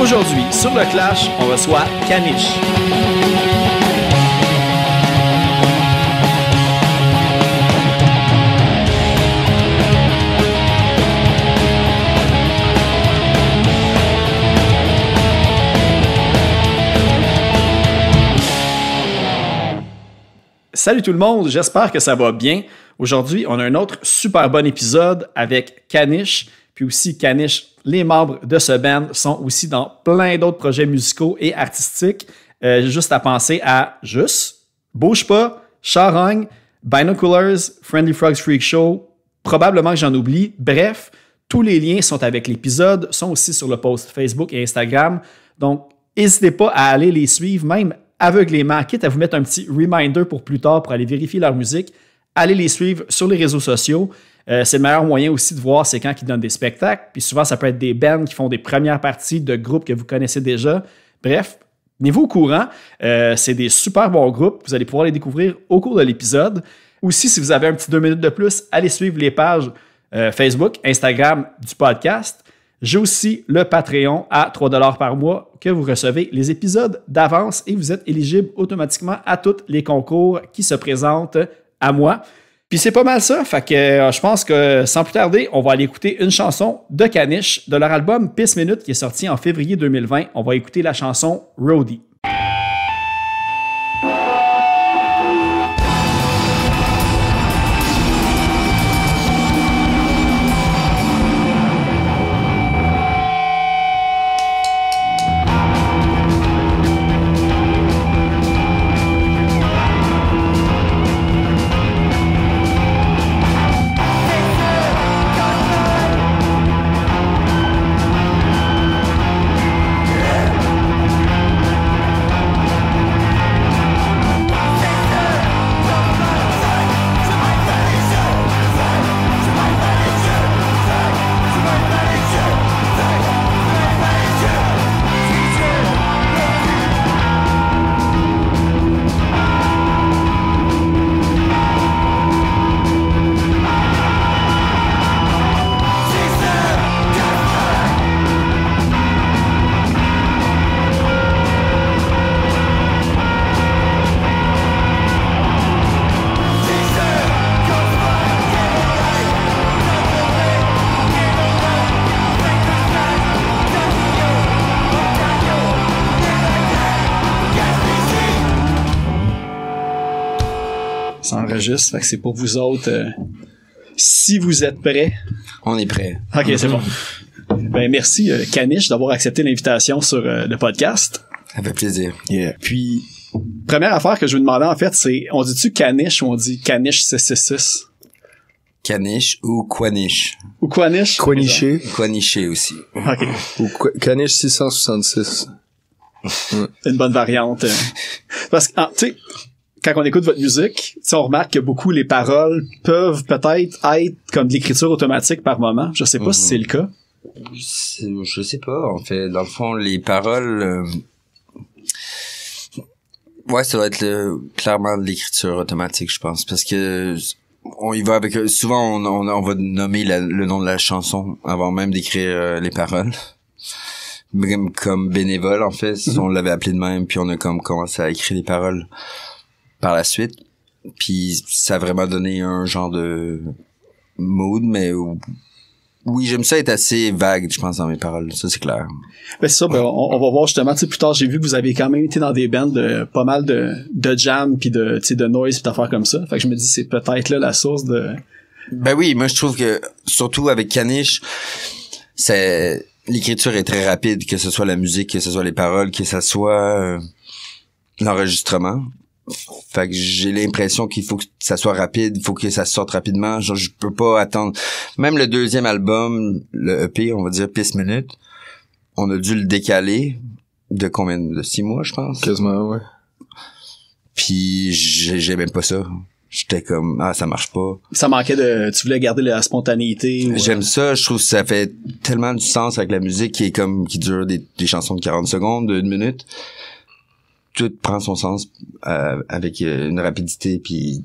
Aujourd'hui, sur le Clash, on reçoit Kanish. Salut tout le monde, j'espère que ça va bien. Aujourd'hui, on a un autre super bon épisode avec Kanish, puis aussi Kanish. Les membres de ce band sont aussi dans plein d'autres projets musicaux et artistiques. Juste à penser à Bouge pas, Charogne, Binoculars, Friendly Frogs Freak Show, probablement que j'en oublie. Bref, tous les liens sont avec l'épisode, sont aussi sur le post Facebook et Instagram. Donc, n'hésitez pas à aller les suivre, même aveuglément, quitte à vous mettre un petit reminder pour plus tard pour aller vérifier leur musique. Allez les suivre sur les réseaux sociaux. C'est le meilleur moyen aussi de voir c'est quand ils donnent des spectacles. Puis souvent, ça peut être des bands qui font des premières parties de groupes que vous connaissez déjà. Bref, tenez-vous au courant. C'est des super bons groupes. Vous allez pouvoir les découvrir au cours de l'épisode. Aussi, si vous avez un petit 2 minutes de plus, allez suivre les pages Facebook, Instagram du podcast. J'ai aussi le Patreon à 3$ par mois que vous recevez les épisodes d'avance et vous êtes éligible automatiquement à tous les concours qui se présentent à moi. Puis c'est pas mal ça, fait que je pense que sans plus tarder, on va aller écouter une chanson de Kanish de leur album Peace Minute qui est sorti en février 2020. On va écouter la chanson Roadie. Ça enregistre, fait que c'est pour vous autres. Si vous êtes prêts. On est prêts. OK, c'est bon. Ben merci Kanish d'avoir accepté l'invitation sur le podcast. Ça fait plaisir. Yeah. Puis, première affaire que je vous demandais en fait, c'est, on dit-tu Kanish ou on dit Kanish 666? Kanish ou Quanish? Ou Quanish? Quaniché. Quaniché aussi. OK. Ou Kanish 666. Une bonne variante. Parce que, tu sais, quand on écoute votre musique, on remarque que beaucoup les paroles peuvent peut-être être comme de l'écriture automatique par moment. Je sais pas si c'est le cas. Je sais pas, en fait. Dans le fond, les paroles... Ouais, ça va être clairement de l'écriture automatique, je pense. Parce que on y va avec... Souvent, on va nommer le nom de la chanson avant même d'écrire les paroles. Même comme bénévole, en fait. On l'avait appelé de même, puis on a comme commencé à écrire les paroles par la suite, puis ça a vraiment donné un genre de mood, mais oui, j'aime ça être assez vague, je pense, dans mes paroles, ça c'est clair. Ben c'est ça, ben on va voir justement, tu sais, plus tard, j'ai vu que vous avez quand même été dans des bands de pas mal de jam puis de, tu sais, de noise pis d'affaires comme ça, fait que je me dis c'est peut-être là la source de... Ben oui, moi je trouve que, surtout avec Kanish, l'écriture est très rapide, que ce soit la musique, que ce soit les paroles, que ce soit l'enregistrement. Fait que j'ai l'impression qu'il faut que ça soit rapide, il faut que ça sorte rapidement. Genre, je peux pas attendre. Même le deuxième album, le EP, on va dire Peace Minute, on a dû le décaler de combien? De 6 mois, je pense? Quasiment, ouais. Puis j'aimais pas ça. J'étais comme, ça marche pas. Ça manquait tu voulais garder la spontanéité. J'aime ça, je trouve que ça fait tellement du sens avec la musique qui dure des chansons de 40 secondes, de 1 minute. Tout prend son sens avec une rapidité, puis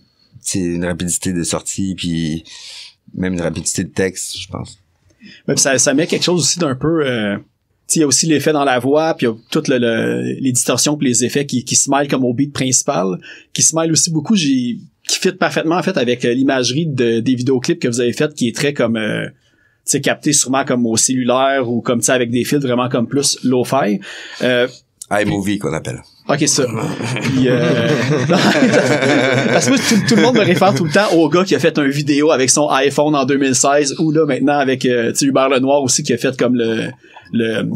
une rapidité de sortie, puis même une rapidité de texte, je pense. Mais ça met quelque chose aussi d'un peu il y a aussi l'effet dans la voix, puis il y a toutes les distorsions puis les effets qui se mêlent comme au beat principal, qui se mêlent aussi beaucoup, qui fit parfaitement en fait avec l'imagerie des vidéoclips que vous avez fait, qui est très comme capté sûrement comme au cellulaire ou comme avec des filtres vraiment comme plus lo-fi. iMovie qu'on appelle. OK, ça. Puis, parce que tout le monde me réfère tout le temps au gars qui a fait une vidéo avec son iPhone en 2016 ou là maintenant avec Hubert Lenoir aussi qui a fait comme le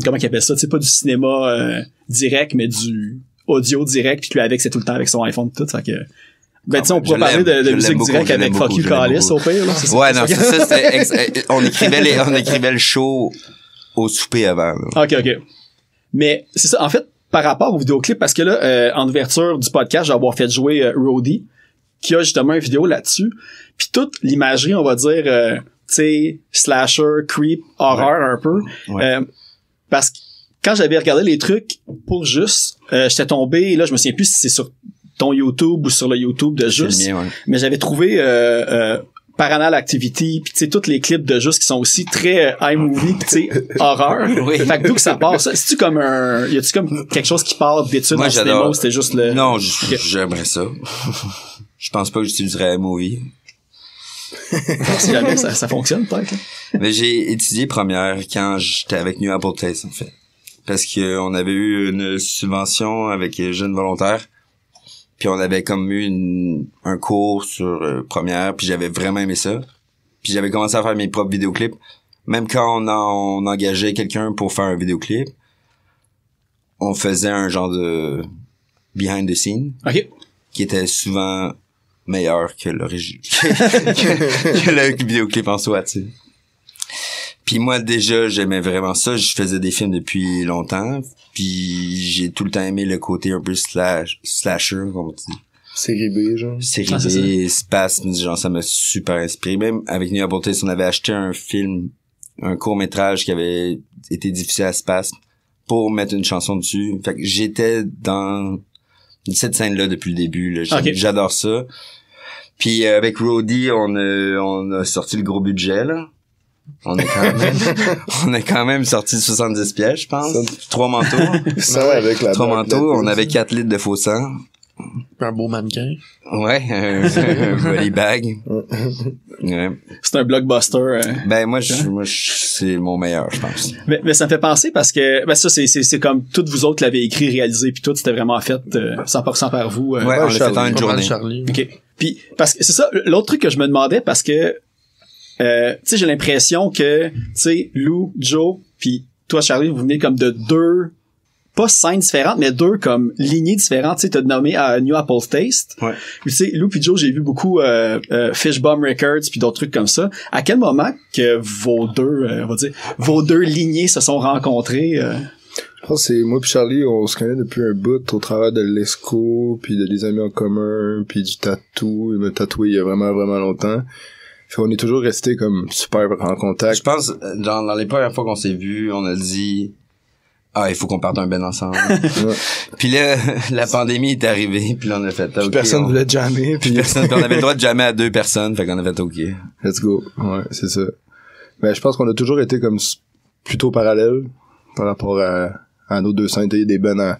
comment qu'il appelle ça, pas du cinéma direct mais du audio direct puis avec c'est tout le temps avec son iPhone tout ça que on pourrait parler de musique directe avec Fuck You Callis au pire là, c'est ouais ça. Non, c'est ça on écrivait le show au souper avant là. OK. Mais c'est ça en fait par rapport au vidéoclip, parce que là, en ouverture du podcast, j'ai avoir fait jouer Roddy, qui a justement une vidéo là-dessus. Puis toute l'imagerie, on va dire, slasher, creep, horreur un peu. Ouais. Parce que quand j'avais regardé les trucs pour Juste, j'étais tombé, là, je me souviens plus si c'est sur ton YouTube ou sur le YouTube de Juste, mien, ouais. Mais j'avais trouvé Paranormal Activity, puis tu sais tous les clips de Juste qui sont aussi très iMovie, tu sais horreur. Oui. Fait que d'où que ça part ça, c'est-tu comme y a-tu comme quelque chose qui part d'études en cinéma ou c'était juste le Non, j'aimerais ça. Je pense pas que j'utiliserais iMovie. Si jamais ça fonctionne peut-être. Mais j'ai étudié première quand j'étais avec New Apple Taste en fait. Parce que on avait eu une subvention avec les jeunes volontaires. Puis on avait comme eu un cours sur première, puis j'avais vraiment aimé ça. Puis j'avais commencé à faire mes propres vidéoclips. Même quand on engageait quelqu'un pour faire un vidéoclip, on faisait un genre de behind the scene. OK. Qui était souvent meilleur que que le vidéoclip en soi, tu sais. Puis moi, déjà, j'aimais vraiment ça. Je faisais des films depuis longtemps. Puis j'ai tout le temps aimé le côté un peu slasher, comme on dit. Série B, genre. Série B, spasme, genre, ça m'a super inspiré. Même avec New Apple Taste, on avait acheté un film, un court-métrage qui avait été diffusé à spasme pour mettre une chanson dessus. Fait que j'étais dans cette scène-là depuis le début, là. J'adore ça. Puis avec Roddy, on a sorti le gros budget, là. On a quand même sorti 70 pièces, je pense. 3 manteaux. Ça, ouais, avec la 3 manteaux. On avait 4 litres de faux sang. Un beau mannequin. Ouais, un body bag. Ouais. C'est un blockbuster. Ben, moi, c'est mon meilleur, je pense. Mais ça me fait penser parce que, ça, c'est comme toutes vous autres l'avez écrit, réalisé, puis tout, c'était vraiment fait 100% par vous. Ouais, on l'a fait en une journée. Charlie. OK. Puis, parce que c'est ça, l'autre truc que je me demandais, parce que, tu sais, j'ai l'impression que, tu sais, Lou, Joe, puis toi, Charlie, vous venez comme de deux, pas scènes différentes, mais deux comme lignées différentes. Tu sais, t'as nommé à New Apple Taste. Ouais. Tu sais, Lou puis Joe, j'ai vu beaucoup Fishbomb Records puis d'autres trucs comme ça. À quel moment que vos deux lignées se sont rencontrées? Je pense que c'est moi puis Charlie, on se connaît depuis un bout au travers de l'ESCO, puis de des amis en commun, puis du tatou. Il m'a tatoué il y a vraiment, vraiment longtemps. Fait on est toujours resté comme super en contact. Je pense, dans les premières fois qu'on s'est vus, on a dit, il faut qu'on parte un band ensemble. Ouais. Puis là, la pandémie est arrivée, puis là, on a fait, OK. Personne voulait jammer, puis on avait le droit de jammer à 2 personnes, fait qu'on a fait, OK. Let's go. Ouais, c'est ça. Mais je pense qu'on a toujours été comme plutôt parallèles par rapport à nos deux scènes. Des bands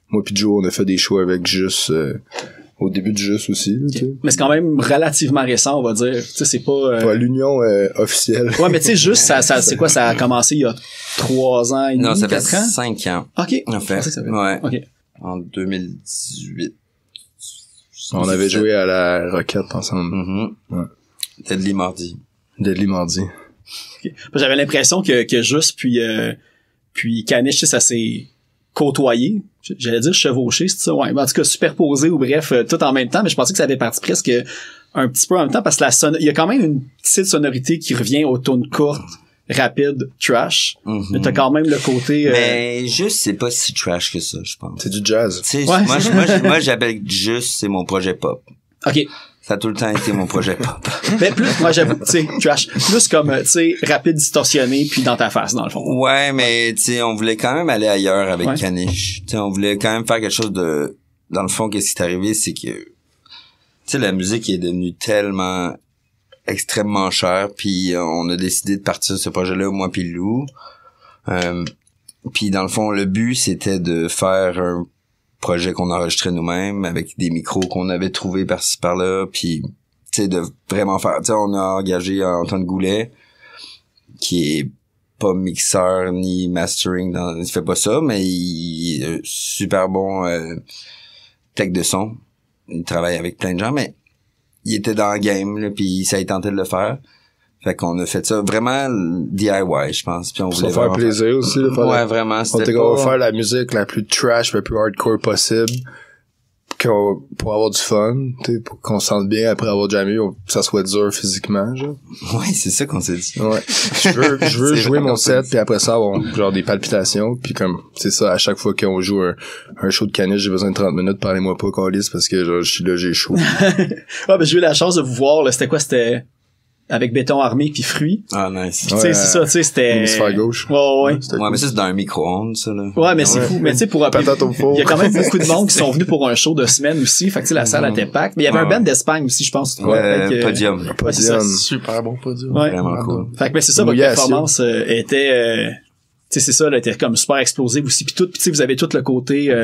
moi puis Joe, on a fait des shows avec Juste, au début de Juste aussi, là, Okay. Mais c'est quand même relativement récent, on va dire. Tu sais, c'est pas... Ouais, l'union officielle. Ouais, mais tu sais, Juste, ça c'est quoi? Ça a commencé il y a 3 ans et demi, Non, ça fait 4 ans? 5 ans. OK. En fait. Ça fait... Ouais. OK. En 2018. On avait joué à la Roquette ensemble. Mm-hmm. Ouais. Deadly Mardi. Deadly Mardi. Okay. J'avais l'impression que Juste puis Caniche, tu sais, ça s'est côtoyé. J'allais dire chevauché, c'est ça? Ouais. En tout cas, superposé ou bref, tout en même temps, mais je pensais que ça avait parti presque un petit peu en même temps parce que il y a quand même une petite sonorité qui revient aux tunes courtes, rapides, trash. Mm-hmm. Mais t'as quand même le côté... Mais Juste, c'est pas si trash que ça, je pense. C'est du jazz. Tu sais, ouais. moi, j'appelle Juste, c'est mon projet pop. OK. Ça a tout le temps été mon projet pop. Mais plus, moi j'avoue, tu sais, trash, plus comme, tu sais, rapide, distorsionné, puis dans ta face, dans le fond. Ouais, mais tu sais, on voulait quand même aller ailleurs avec Caniche. Tu sais, on voulait quand même faire quelque chose de... Dans le fond, qu'est-ce qui est arrivé, c'est que... Tu sais, la musique est devenue tellement extrêmement chère, puis on a décidé de partir ce projet-là, moi puis Lou. Puis dans le fond, le but, c'était de faire un projet qu'on enregistrait nous-mêmes avec des micros qu'on avait trouvés par-ci par-là, puis tu sais, de vraiment faire... Tu sais, on a engagé Antoine Goulet, qui est pas mixeur ni mastering, il fait pas ça, mais il est super bon tech de son. Il travaille avec plein de gens, mais il était dans le game, là, puis ça a tenté de le faire. Fait qu'on a fait ça vraiment DIY, je pense. Puis on voulait faire plaisir aussi. Là, ouais, vraiment. On C'était va faire la musique la plus trash, la plus hardcore possible, pour avoir du fun, pour qu'on se sente bien après avoir jammé, que ça soit dur physiquement, genre. Ouais, c'est ça qu'on s'est dit. Ouais. Je veux jouer mon set, puis après ça, avoir genre des palpitations, puis comme, c'est ça, à chaque fois qu'on joue un show de Caniche, j'ai besoin de 30 minutes, parlez-moi pas, câlisse, parce que genre, je suis là, j'ai chaud. Ah, ben, j'ai eu la chance de vous voir, là, c'était quoi, c'était avec Béton Armé puis Fruits. Ah, nice. Puis, tu sais, c'est ça, tu sais, c'était... L'hémisphère gauche. Ouais. Ouais, mais ça, c'est dans un micro-ondes, ça, là. Ouais, mais c'est fou. Mais tu sais, pour il y a quand même beaucoup de monde qui sont venus pour un show de semaine aussi. Fait que, tu sais, la salle était packed. Mais il y avait un band d'Espagne aussi, je pense. Podium. Ouais, c'est ça. Super bon podium. Ouais. Vraiment cool. Fait que, mais c'est ça, votre performance était, tu sais, c'est ça, là, était comme super explosive aussi. Puis tout, tu sais, vous avez tout le côté,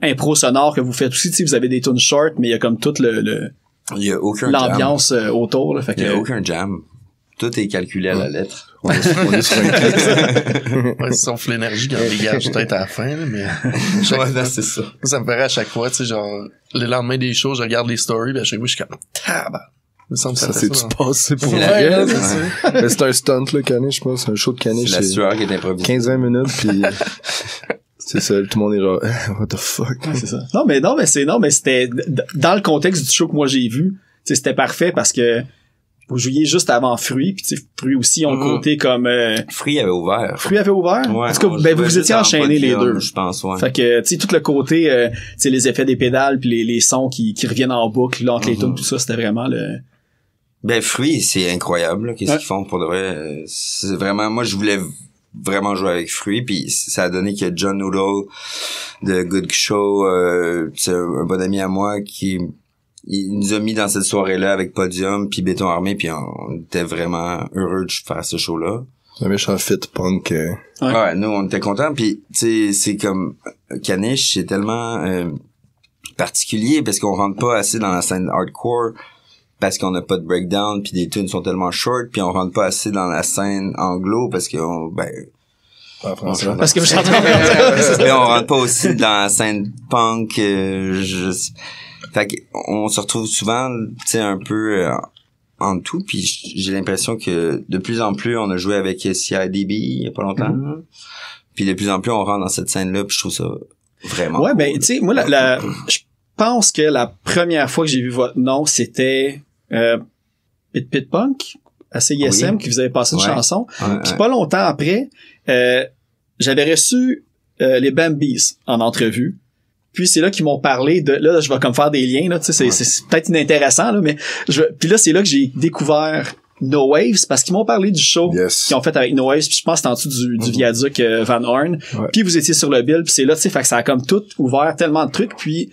impro sonore que vous faites aussi. Tu sais, vous avez des tunes short, mais il y a comme tout il y a aucun l'ambiance autour, là. Fait que, il y a aucun jam. Tout est calculé à la lettre. On est sur un clip. Ouais, sauf l'énergie qu'on dégage peut-être à la fin, là, mais C'est ça. ça me ferait à chaque fois, tu sais, genre, le lendemain des shows, je regarde les stories, ben à chaque fois, je suis comme, tabac. Ça s'est-tu passé pour Ouais, vrai? c'est Mais c'est un stunt, là, Caniche, je pense. C'est un show de Caniche. C'est la sueur qui est improvisée. 15-20 minutes, puis c'est ça, tout le monde est genre, what the fuck? ouais, c'est ça. Non, mais c'était, dans le contexte du show que moi j'ai vu, tu sais, c'était parfait parce que vous jouiez juste avant Fruits, puis tu sais, Fruits aussi ont le côté comme Fruits avait ouvert. Fruits avait ouvert. Ouais, en tout cas, ben vous étiez enchaînés les deux. Je pense, ouais. Fait que tu sais, tout le côté tu sais, les effets des pédales puis les sons qui reviennent en boucle là, entre les tunes, tout ça, c'était vraiment le... Ben Fruits, c'est incroyable là, qu'est-ce qu'ils font pour de vrai. C'est vraiment, moi je voulais vraiment jouer avec Fruits, puis ça a donné que John Noodle de Good Show, c'est un bon ami à moi il nous a mis dans cette soirée-là avec Podium puis Béton Armé, puis on était vraiment heureux de faire ce show-là. Un méchant fit punk. Ouais, nous on était contents, puis tu sais, c'est comme Caniche, c'est tellement particulier parce qu'on rentre pas assez dans la scène hardcore parce qu'on n'a pas de breakdown, puis les tunes sont tellement short, puis on rentre pas assez dans la scène anglo parce que parce que je chante mais on rentre pas aussi dans la scène punk. Fait qu'on se retrouve souvent, tu sais, un peu en tout, puis j'ai l'impression que de plus en plus, on a joué avec CIDB il y a pas longtemps, puis de plus en plus, on rentre dans cette scène-là, puis je trouve ça vraiment cool. Ben, tu sais, moi, je pense que la première fois que j'ai vu votre nom, c'était Pit Pit Punk, à CISM, qui vous avait passé une chanson. Puis pas longtemps après, j'avais reçu les Bambies en entrevue. Puis c'est là qu'ils m'ont parlé de... Là, je vais comme faire des liens, là, tu sais, c'est peut-être inintéressant, là, mais... Puis là, c'est là que j'ai découvert No Waves, parce qu'ils m'ont parlé du show qu'ils ont fait avec No Waves, puis je pense que c'était en dessous du viaduc Van Horn. Puis vous étiez sur le bill, puis c'est là, tu sais, fait que ça a comme tout ouvert tellement de trucs. Puis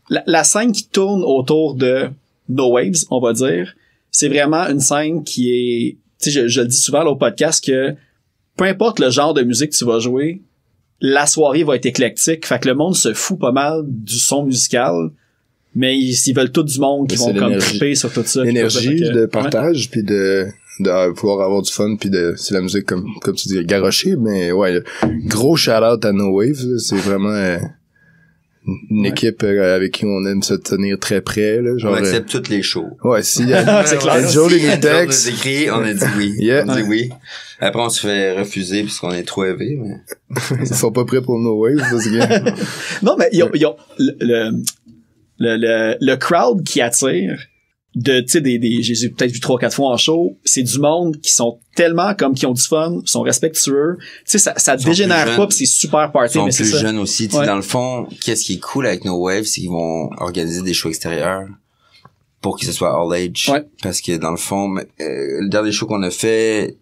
la scène qui tourne autour de No Waves, on va dire, c'est vraiment une scène qui est... Tu sais, je le dis souvent là, au podcast que peu importe le genre de musique que tu vas jouer, la soirée va être éclectique. Fait que le monde se fout pas mal du son musical, mais ils veulent tout du monde qui vont comme triper sur tout ça. L'énergie de partage, puis de pouvoir avoir du fun, puis c'est la musique comme tu dis, garrochée, mais ouais, gros shout-out à No Wave, c'est vraiment une équipe avec qui on aime se tenir très près, là, genre, on accepte toutes les shows. Ouais, si c'est clair. Joe les textes, on a écrit, on a dit oui. Yeah. On dit oui. Après, on se fait refuser puisqu'on est trop élevé, mais... Ils sont pas prêts pour No Wave, parce que... Non, mais ils ont le crowd qui attire tu sais, j'ai peut-être vu 3-4 fois en show, c'est du monde qui sont tellement comme, qui ont du fun, sont respectueux. Tu sais, ça dégénère pas, pis c'est super party, mais c'est ça. Ils sont plus jeunes aussi. Tu sais, dans le fond, qu'est-ce qui est cool avec No Wave, c'est qu'ils vont organiser des shows extérieurs pour que ce soit all age. Ouais. Parce que dans le fond, le dernier show qu'on a fait,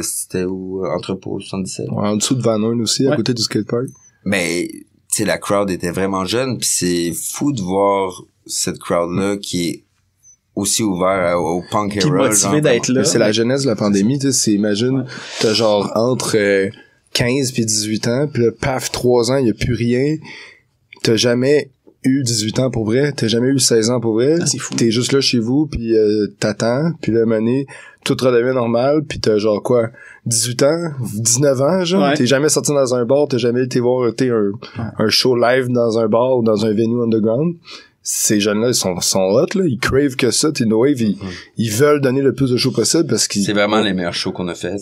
c'était où? Entrepôt 77. Ouais, en dessous de Van Horn aussi, à côté du skatepark. Mais, tu sais, la crowd était vraiment jeune, pis c'est fou de voir cette crowd-là qui est aussi ouvert au punk era. Puis motivé d'être là. C'est la jeunesse de la pandémie, tu sais, imagine, t'as genre entre 15 puis 18 ans, puis là, paf, 3 ans, il y a plus rien. T'as jamais eu 18 ans pour vrai, t'as jamais eu 16 ans pour vrai. Ah, c'est fou. T'es juste là chez vous, puis t'attends, puis là, mané, tout redevient normal, puis t'as genre quoi, 18 ans, 19 ans, genre. Ouais. T'es jamais sorti dans un bar, t'as jamais été voir un show live dans un bar ou dans un venue underground. Ces jeunes-là, ils sont hot, là. Ils crave que ça. Teen Wave, ils veulent donner le plus de shows possible parce qu'ils... C'est vraiment les meilleurs shows qu'on a fait.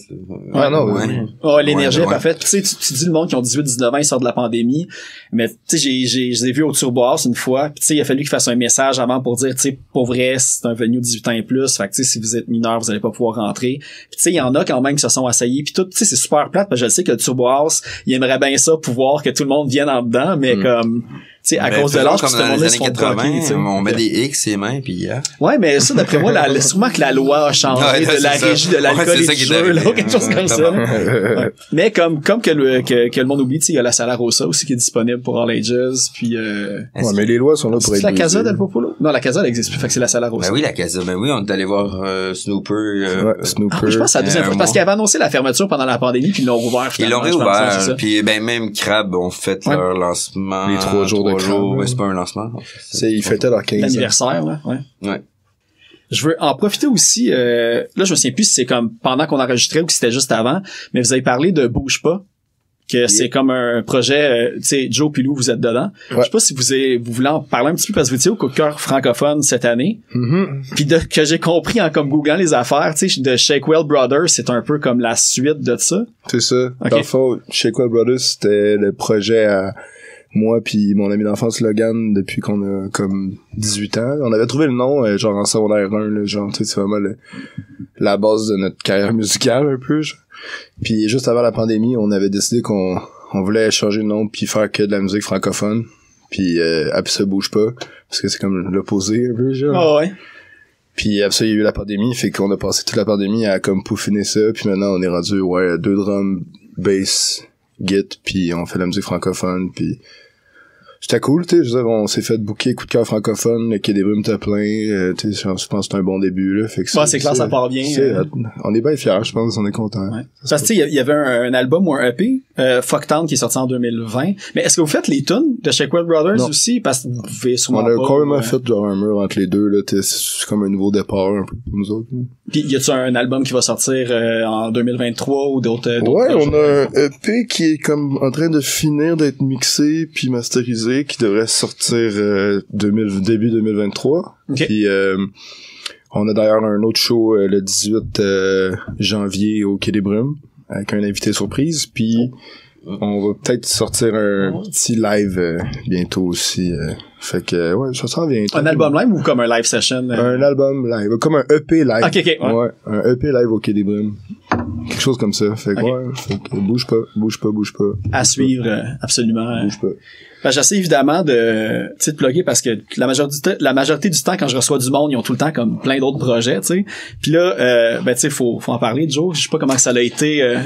Ah non, ouais. Oh, l'énergie Ouais, est parfaite. Tu sais, tu dis le monde qui ont 18-19 ans, ils sortent de la pandémie. Mais, tu sais, je les ai vus au Turbo House une fois. Puis, tu sais, il a fallu qu'ils fassent un message avant pour dire, tu sais, pour vrai, c'est un venue 18 ans et plus. Fait que, tu sais, si vous êtes mineur, vous allez pas pouvoir rentrer. Puis, tu sais, il y en a quand même qui se sont assaillis. Puis tout, tu sais, c'est super plate parce que je sais que le Turbo House, il aimerait bien ça, pouvoir que tout le monde vienne en dedans. Mais comme, tu sais, à cause de l'âge, comme tout dans le monde les se années font 80, troquer, tu sais. on met des X et mains puis Ouais, mais ça, d'après moi, sûrement que la loi a changé Ouais, de la c'est ça. régie de l'alcool Ouais, c'est et ça du qui est jeu, là, arrivé. quelque chose comme ça. là. Ouais. Mais comme que le monde oublie, tu sais, il y a la Sala Rosa aussi qui est disponible pour All Ages, puis Ouais, mais les lois sont là pour c'est être la Casa brisées. del Popolo? Non, la Casa, elle existe plus, fait que c'est la Sala Rosa. Ben oui, la Casa. Ben oui, on est allé voir Snooper. Ouais, Snooper. Je pense que c'est la deuxième fois, parce qu'ils avaient annoncé la fermeture pendant la pandémie, puis ils l'ont rouvert Ils finalement. l'ont je pense, c'est ça. réouvert. Puis ben même Crab ont fait Ouais. leur lancement. Les 3 jours de Crab, Ouais, ouais. c'est pas un lancement. Ils fêtaient leur 15 ans. L'anniversaire, là, ouais. Ouais. Je veux en profiter aussi, là, je me souviens plus si c'est comme pendant qu'on enregistrait ou si c'était juste avant, mais vous avez parlé de Bouge pas, que c'est comme un projet, tu sais, Joe puis Lou, vous êtes dedans. Ouais. Je sais pas si vous voulez en parler un petit peu parce que vous étiez au coup de cœur francophone cette année. Puis que j'ai compris en comme googlant les affaires, tu sais, de Shakewell Brothers, c'est un peu comme la suite de ça. C'est ça. Ok. Dans le fond, Shakewell Brothers, c'était le projet à moi puis mon ami d'enfance Logan depuis qu'on a comme 18 ans. On avait trouvé le nom genre en secondaire 1, là, genre, tu sais, c'est vraiment la base de notre carrière musicale un peu. Genre. Puis juste avant la pandémie, on avait décidé qu'on voulait changer de nom puis faire que de la musique francophone. Puis après ça bouge pas parce que c'est comme l'opposé un peu genre. Ah ouais. Puis après ça, il y a eu la pandémie, fait qu'on a passé toute la pandémie à comme peaufiner ça, puis maintenant on est rendu 2 drums, bass, git, puis on fait de la musique francophone, puis c'était cool, tu sais, je veux dire, on s'est fait booker coup de cœur francophone, le Quai des Brumes t'as plein, tu sais, je pense que c'est un bon début là, fait que C'est clair, ça part bien. on est bien fiers, je pense, on est contents. Ouais. Parce que tu sais, il y avait un album ou un EP, Fucktown, qui est sorti en 2020. Mais est-ce que vous faites les tunes de Shakewell Brothers Non. aussi? Parce que vous pouvez sûrement On a pas, quand même fait genre un mur entre les deux, là, c'est comme un nouveau départ un peu pour nous autres. Là. Puis y a-tu un album qui va sortir en 2023 ou d'autres Ouais, projets? on a un EP qui est comme en train de finir d'être mixé puis masterisé, qui devrait sortir début 2023. Ok. Puis on a d'ailleurs un autre show le 18 janvier au Quai des Brumes avec un invité surprise. Puis on va peut-être sortir un petit live bientôt aussi. Fait que ouais, ça s'en vient. Un album live ou comme un live session? Un album live, comme un EP live. Ok, ouais. Ouais, un EP live au Quai des Brumes. Quelque chose comme ça. Fait que Ok. ouais, fait que bouge pas. À suivre, absolument. Bouge pas. Ben, j'essaie évidemment de, tu sais, de plugger parce que la majorité du temps, quand je reçois du monde, ils ont tout le temps comme plein d'autres projets, tu sais. Puis là, ben, tu sais, faut en parler, Joe. Je sais pas comment ça a été,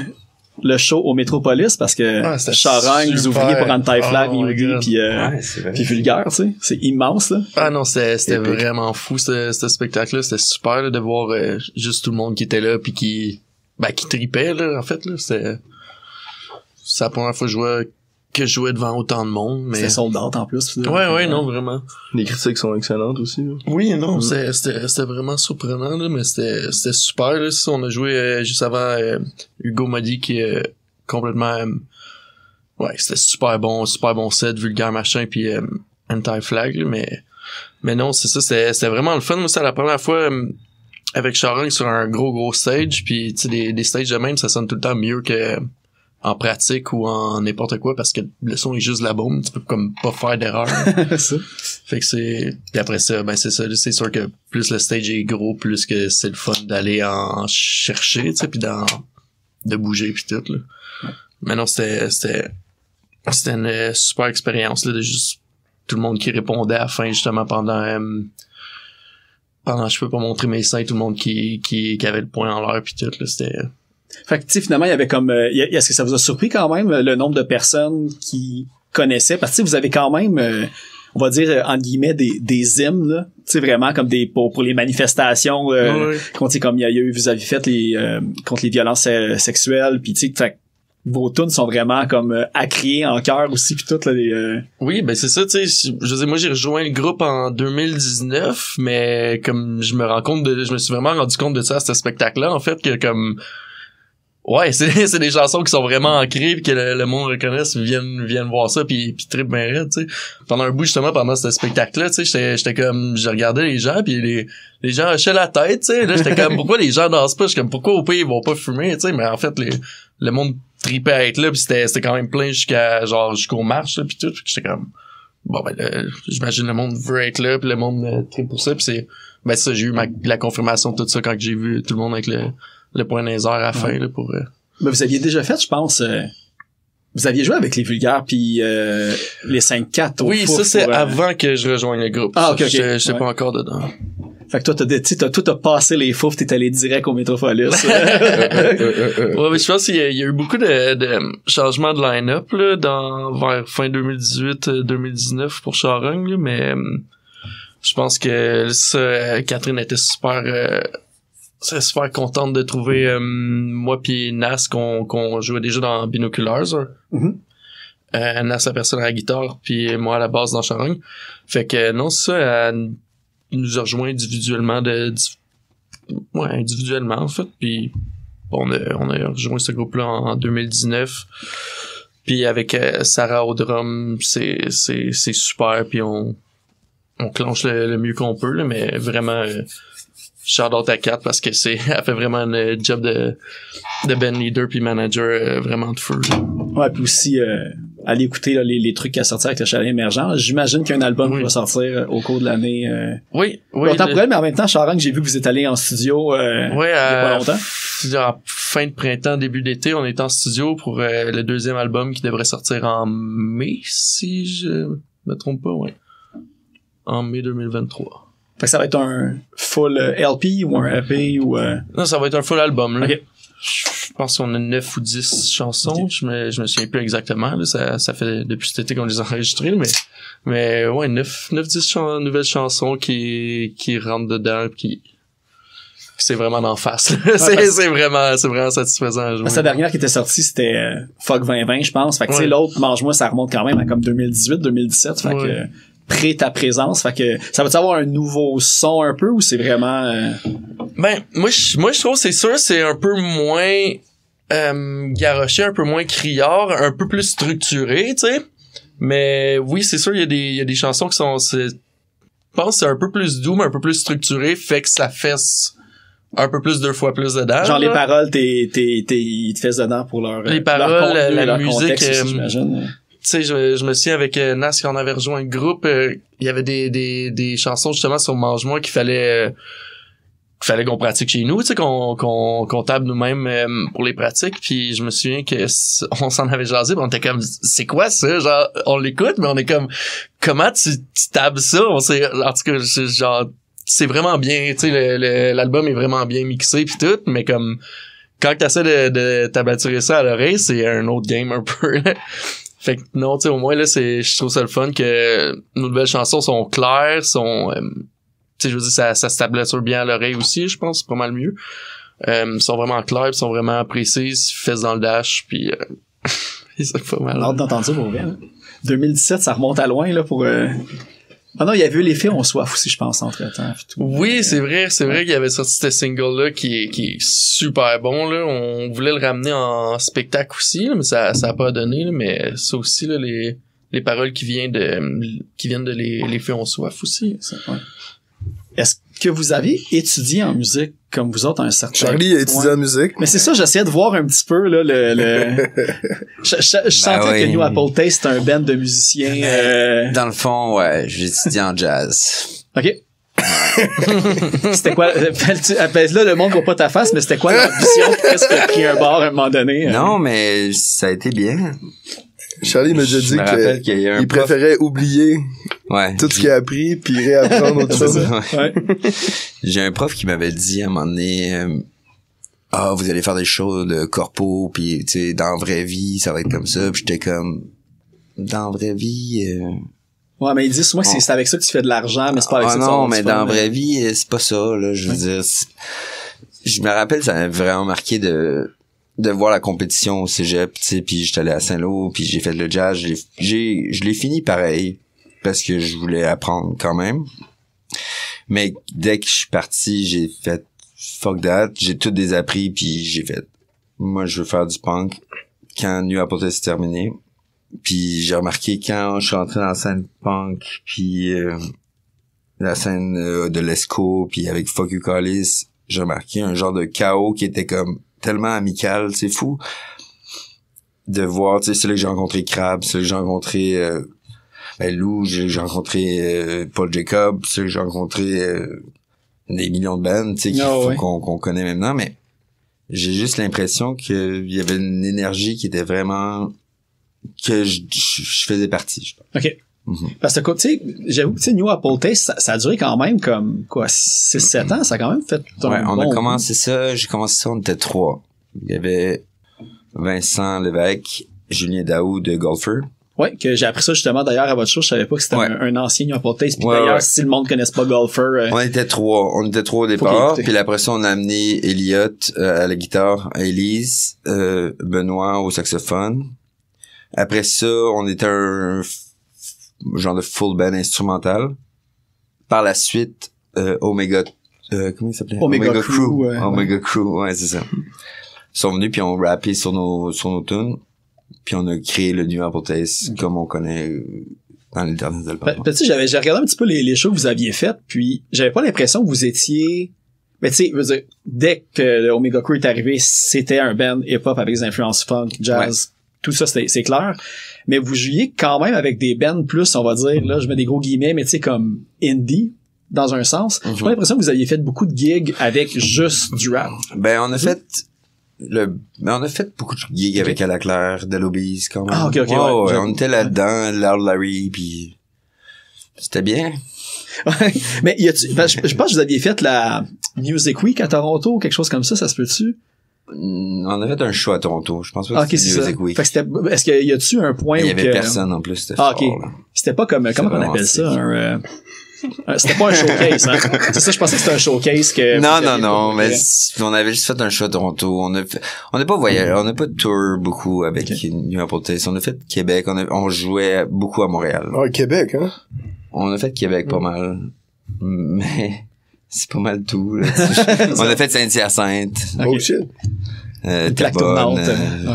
le show au Métropolis parce que c'était Charogne, les super. ouvriers pour Anti-Flag, Oh my Yudi, God. puis Ouais, c'est vrai. puis Vulgaire, tu sais. C'est immense, là. Ah non, c'était Épique. vraiment fou ce spectacle-là. C'était super là, de voir juste tout le monde qui était là puis qui tripait là. En fait là, c'est la première fois que je jouais devant autant de monde. Mais C'était sold out en plus. ouais, non vraiment. Les critiques sont excellentes aussi. Là. Oui, non, c'était vraiment surprenant là, mais c'était super là. Ça, on a joué juste avant. Hugo m'a dit qu'il est complètement. Ouais, c'était super bon set, vulgaire machin, puis anti-flag là, mais non, c'est ça, c'était vraiment le fun. Moi, c'est la première fois avec Charogne sur un gros stage, puis tu sais des stages de même, ça sonne tout le temps mieux que en pratique ou en n'importe quoi parce que le son est juste de la bombe, tu peux comme pas faire d'erreur. ça. Fait que puis après ça, ben c'est ça, c'est sûr que plus le stage est gros, plus que c'est le fun d'aller en chercher, tu sais, puis de bouger puis tout là. Mais non, c'était une super expérience là, de juste tout le monde qui répondait à la fin justement pendant je peux pas montrer mes seins, tout le monde qui avait le poing en l'air puis tout là, c'était. Fait que, tu sais, finalement, il y avait comme, est-ce que ça vous a surpris quand même le nombre de personnes qui connaissaient? Parce que, tu sais, vous avez quand même, on va dire, entre guillemets, des hymnes, là. Tu sais, vraiment, comme pour les manifestations, Ouais. contre, comme il y a eu, vous avez fait contre les violences sexuelles, puis tu sais, fait vos tunes sont vraiment comme à crier en chœur aussi puis tout là les Oui, ben c'est ça, tu sais, je veux dire, moi j'ai rejoint le groupe en 2019, mais comme je me suis vraiment rendu compte de ça à ce spectacle-là, en fait, que comme ouais, c'est des chansons qui sont vraiment ancrées pis que le monde reconnaisse, viennent voir ça pis trippent bien raide, tu sais. Pendant un bout, justement, pendant ce spectacle-là, tu sais, j'étais comme, je regardais les gens pis les gens hochaient la tête, tu sais. Là, j'étais comme, pourquoi les gens dansent pas? J'étais comme, pourquoi au pays ils vont pas fumer, tu sais. Mais en fait, le monde tripait à être là pis c'était quand même plein jusqu'au marche, là, pis tout. J'étais comme, bon, ben, j'imagine le monde veut être là pis le monde trippe pour ça pis c'est, ben, ça, j'ai eu la confirmation de tout ça quand j'ai vu tout le monde avec le point dans les airs à la fin, là, pour... Mais vous aviez déjà fait, je pense, vous aviez joué avec les Vulgaires puis les 5-4 au Oui, four ça, c'est pour, avant que je rejoigne le groupe. Ah, ok, ok. J'étais Ouais. pas encore dedans. Fait que toi, t'as passé les fours, t'es allé direct au Métropolis. Ouais, mais je pense qu'il y a eu beaucoup de changements de line-up, là, vers fin 2018-2019 pour Charogne, là, mais je pense que ça, Catherine était serait super contente de trouver moi pis Nas qu'on jouait déjà dans Binoculars. Mhm. Nas a personne à la guitare puis moi à la basse dans Charogne. Fait que non, c'est ça, elle nous a rejoint individuellement individuellement en fait, puis on a rejoint ce groupe-là en 2019. Puis avec Sarah au drum, c'est super, puis on clenche le mieux qu'on peut là, mais vraiment shout-out à Kat parce que elle fait vraiment un job de band leader puis manager vraiment de feu. Ouais, puis aussi aller écouter là, les trucs qui a sorti avec le Chalet Émergent. J'imagine qu'il y a un album qui va sortir au cours de l'année. Oui. Autant pour elle, mais en même temps, Charogne, j'ai vu que vous êtes allé en studio il y a pas longtemps. En fin de printemps, début d'été, on est en studio pour le deuxième album qui devrait sortir en mai, si je me trompe pas, ouais. En mai 2023. Fait que ça va être un full LP ou un EP ou... Non, ça va être un full album, là. Ok. Je pense qu'on a 9 ou 10 chansons. Okay. Je me souviens plus exactement, là. Ça fait depuis cet été qu'on les a enregistrées, mais ouais, 9-10 nouvelles chansons qui rentrent dedans, qui c'est vraiment d'en face. C'est vraiment satisfaisant à jouer. Sa dernière qui était sortie, c'était Fuck 2020, je pense. Fait que tu sais, l'autre, Mange-moi, ça remonte quand même à comme 2018-2017. Fait que près ta présence, fait que ça va-tu avoir un nouveau son un peu ou c'est vraiment Ben moi je trouve c'est sûr c'est un peu moins garoché, un peu moins criard, un peu plus structuré, tu sais. Mais oui, c'est sûr il y a des chansons qui sont je pense que c'est un peu plus doux mais un peu plus structuré, fait que ça fesse un peu plus 2 fois plus dedans. Genre là. les paroles ils te fessent dedans pour leur les paroles, leur contenu, la leur musique contexte, j'imagine. Tu sais, je me souviens avec Nas quand on avait rejoint le groupe, il y avait des chansons justement sur Mange-moi qu'il fallait qu'on pratique chez nous, tu sais, qu'on tape nous-mêmes pour les pratiques. Puis je me souviens que on s'en avait jasé, pis on était comme c'est quoi ça, genre on l'écoute, mais on est comme comment tu tables ça, en tout cas genre c'est vraiment bien, tu sais, l'album est vraiment bien mixé puis tout, mais comme quand t'essaies de tabaturer ça à l'oreille, c'est un autre game un peu. Là. Fait que non, tu sais, au moins là, je trouve ça le fun que nos nouvelles chansons sont claires, sont, tu sais, je veux dire, ça se tablature bien à l'oreille aussi, je pense, c'est pas mal mieux. Sont vraiment claires, sont vraiment précises, fesses dans le dash, puis c'est pas mal. Hâte d'entendre ça pour vrai. Hein. 2017, ça remonte à loin là pour. Ah non, il y avait eu l'effet On soif aussi, je pense, entre-temps. Oui, c'est vrai qu'il y avait sorti ce single-là qui est super bon, là. On voulait le ramener en spectacle aussi, là, mais ça a pas donné, là, mais ça aussi, là, les paroles qui viennent de l'effet On soif aussi. Ça, ouais. Est-ce que vous avez étudié en musique comme vous autres à un certain Charlie a étudié en musique. Mais c'est ça, j'essayais de voir un petit peu là je sentais que New Apple Taste c'est un band de musiciens Dans le fond, ouais, j'ai étudié en jazz. OK. C'était quoi là le monde voit pas ta face mais c'était quoi l'ambition qu'est-ce qui a pris un bar à un moment donné Non, mais ça a été bien. Charlie m'a déjà dit qu'il préférait oublier tout ce qu'il a appris puis réapprendre autre chose. Ouais. J'ai un prof qui m'avait dit à un moment donné vous allez faire des shows de corpo puis tu sais dans la vraie vie ça va être comme ça. Puis j'étais comme dans la vraie vie Ouais, mais ils disent souvent que c'est avec ça que tu fais de l'argent mais c'est pas avec ça que non, mais dans la vraie vie c'est pas ça là, je veux dire je me rappelle ça m'a vraiment marqué de de voir la compétition au cégep, tu sais, puis j'étais allé à Saint-Lô, puis j'ai fait le jazz, je l'ai fini pareil, parce que je voulais apprendre quand même. Mais dès que je suis parti, j'ai fait fuck that, j'ai tout désappris, puis j'ai fait, moi je veux faire du punk. Quand New Apple Taste est terminé, puis j'ai remarqué quand je suis rentré dans la scène punk, puis la scène de l'Esco, puis avec Fuck You Callis, j'ai remarqué un genre de chaos qui était comme tellement amical, c'est fou de voir, tu sais, c'est là que j'ai rencontré Crab, c'est là que j'ai rencontré Lou, j'ai rencontré Paul Jacob, c'est là que j'ai rencontré des millions de bands, tu sais, qu'on connaît maintenant, mais j'ai juste l'impression qu'il y avait une énergie qui était vraiment que je faisais partie, je pense. OK. Parce que, tu sais, j'avoue que, New Apple Taste, ça a duré quand même comme, 6-7 ans, ça a quand même fait on a commencé ça, j'ai commencé ça, on était 3. Il y avait Vincent Lévesque, Julien Daou de Golfer. Ouais, que j'ai appris ça justement d'ailleurs à votre show, je savais pas que c'était un ancien New Apple Taste, puis d'ailleurs, si le monde connaisse pas Golfer... On était 3 au départ, puis après ça, on a amené Elliot à la guitare, Élise, Benoît au saxophone. Après ça, on était un genre de full band instrumental. Par la suite, Omega, comment il s'appelait? Omega Crew. Omega Crew, ouais, c'est ça. Ils sont venus puis ont rappé sur nos tunes. Puis on a créé le New Apple Taste comme on connaît dans les derniers albums. Tu sais, j'ai regardé un petit peu les shows que vous aviez faites, puis j'avais pas l'impression que vous étiez... Mais tu sais, je veux dire, dès que le Omega Crew est arrivé, c'était un band hip-hop avec des influences funk, jazz, tout ça, c'est clair. Mais vous jouiez quand même avec des bands plus, on va dire, là, je mets des gros guillemets, mais tu sais, comme indie, dans un sens. J'ai pas l'impression que vous aviez fait beaucoup de gigs avec juste du rap. Ben, on a fait beaucoup de gigs avec Ala Claire, Delobis, quand même. Ah, ok, ouais, on était là-dedans, Loud Larry, puis c'était bien. Ouais. Mais je pense que vous aviez fait la Music Week à Toronto ou quelque chose comme ça se peut-tu? On a fait un show à Toronto. Je pense pas que c'était Music Week. Fait que est-ce qu'il y a-tu un point où il y avait personne en plus, c'était fort, ok. Là. C'était pas comme, comment on appelle ça? C'était pas un showcase, hein? C'est ça, je pensais que c'était un showcase que... Non, mais on avait juste fait un show à Toronto. On n'a pas voyagé, on n'a pas tour beaucoup avec New Apple Taste. On a fait Québec, on jouait beaucoup à Montréal. Ah, Québec, hein? On a fait Québec pas mal. Mais c'est pas mal tout, là. On a fait Saint-Hyacinthe. Oh shit. Terrebonne,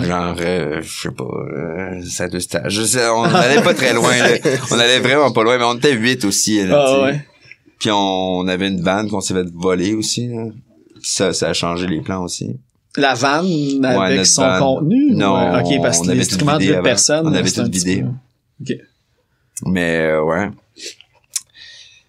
genre, je sais pas, Saint-Eustache. On allait pas très loin, là. On allait vraiment pas loin, mais on était 8 aussi, là, Puis on avait une vanne qu'on s'est fait voler aussi, là. Ça a changé les plans aussi. La vanne avec son contenu? Non. Ok, parce que les instruments de 8 personnes. On avait tout vidé. Ok. Mais, ouais.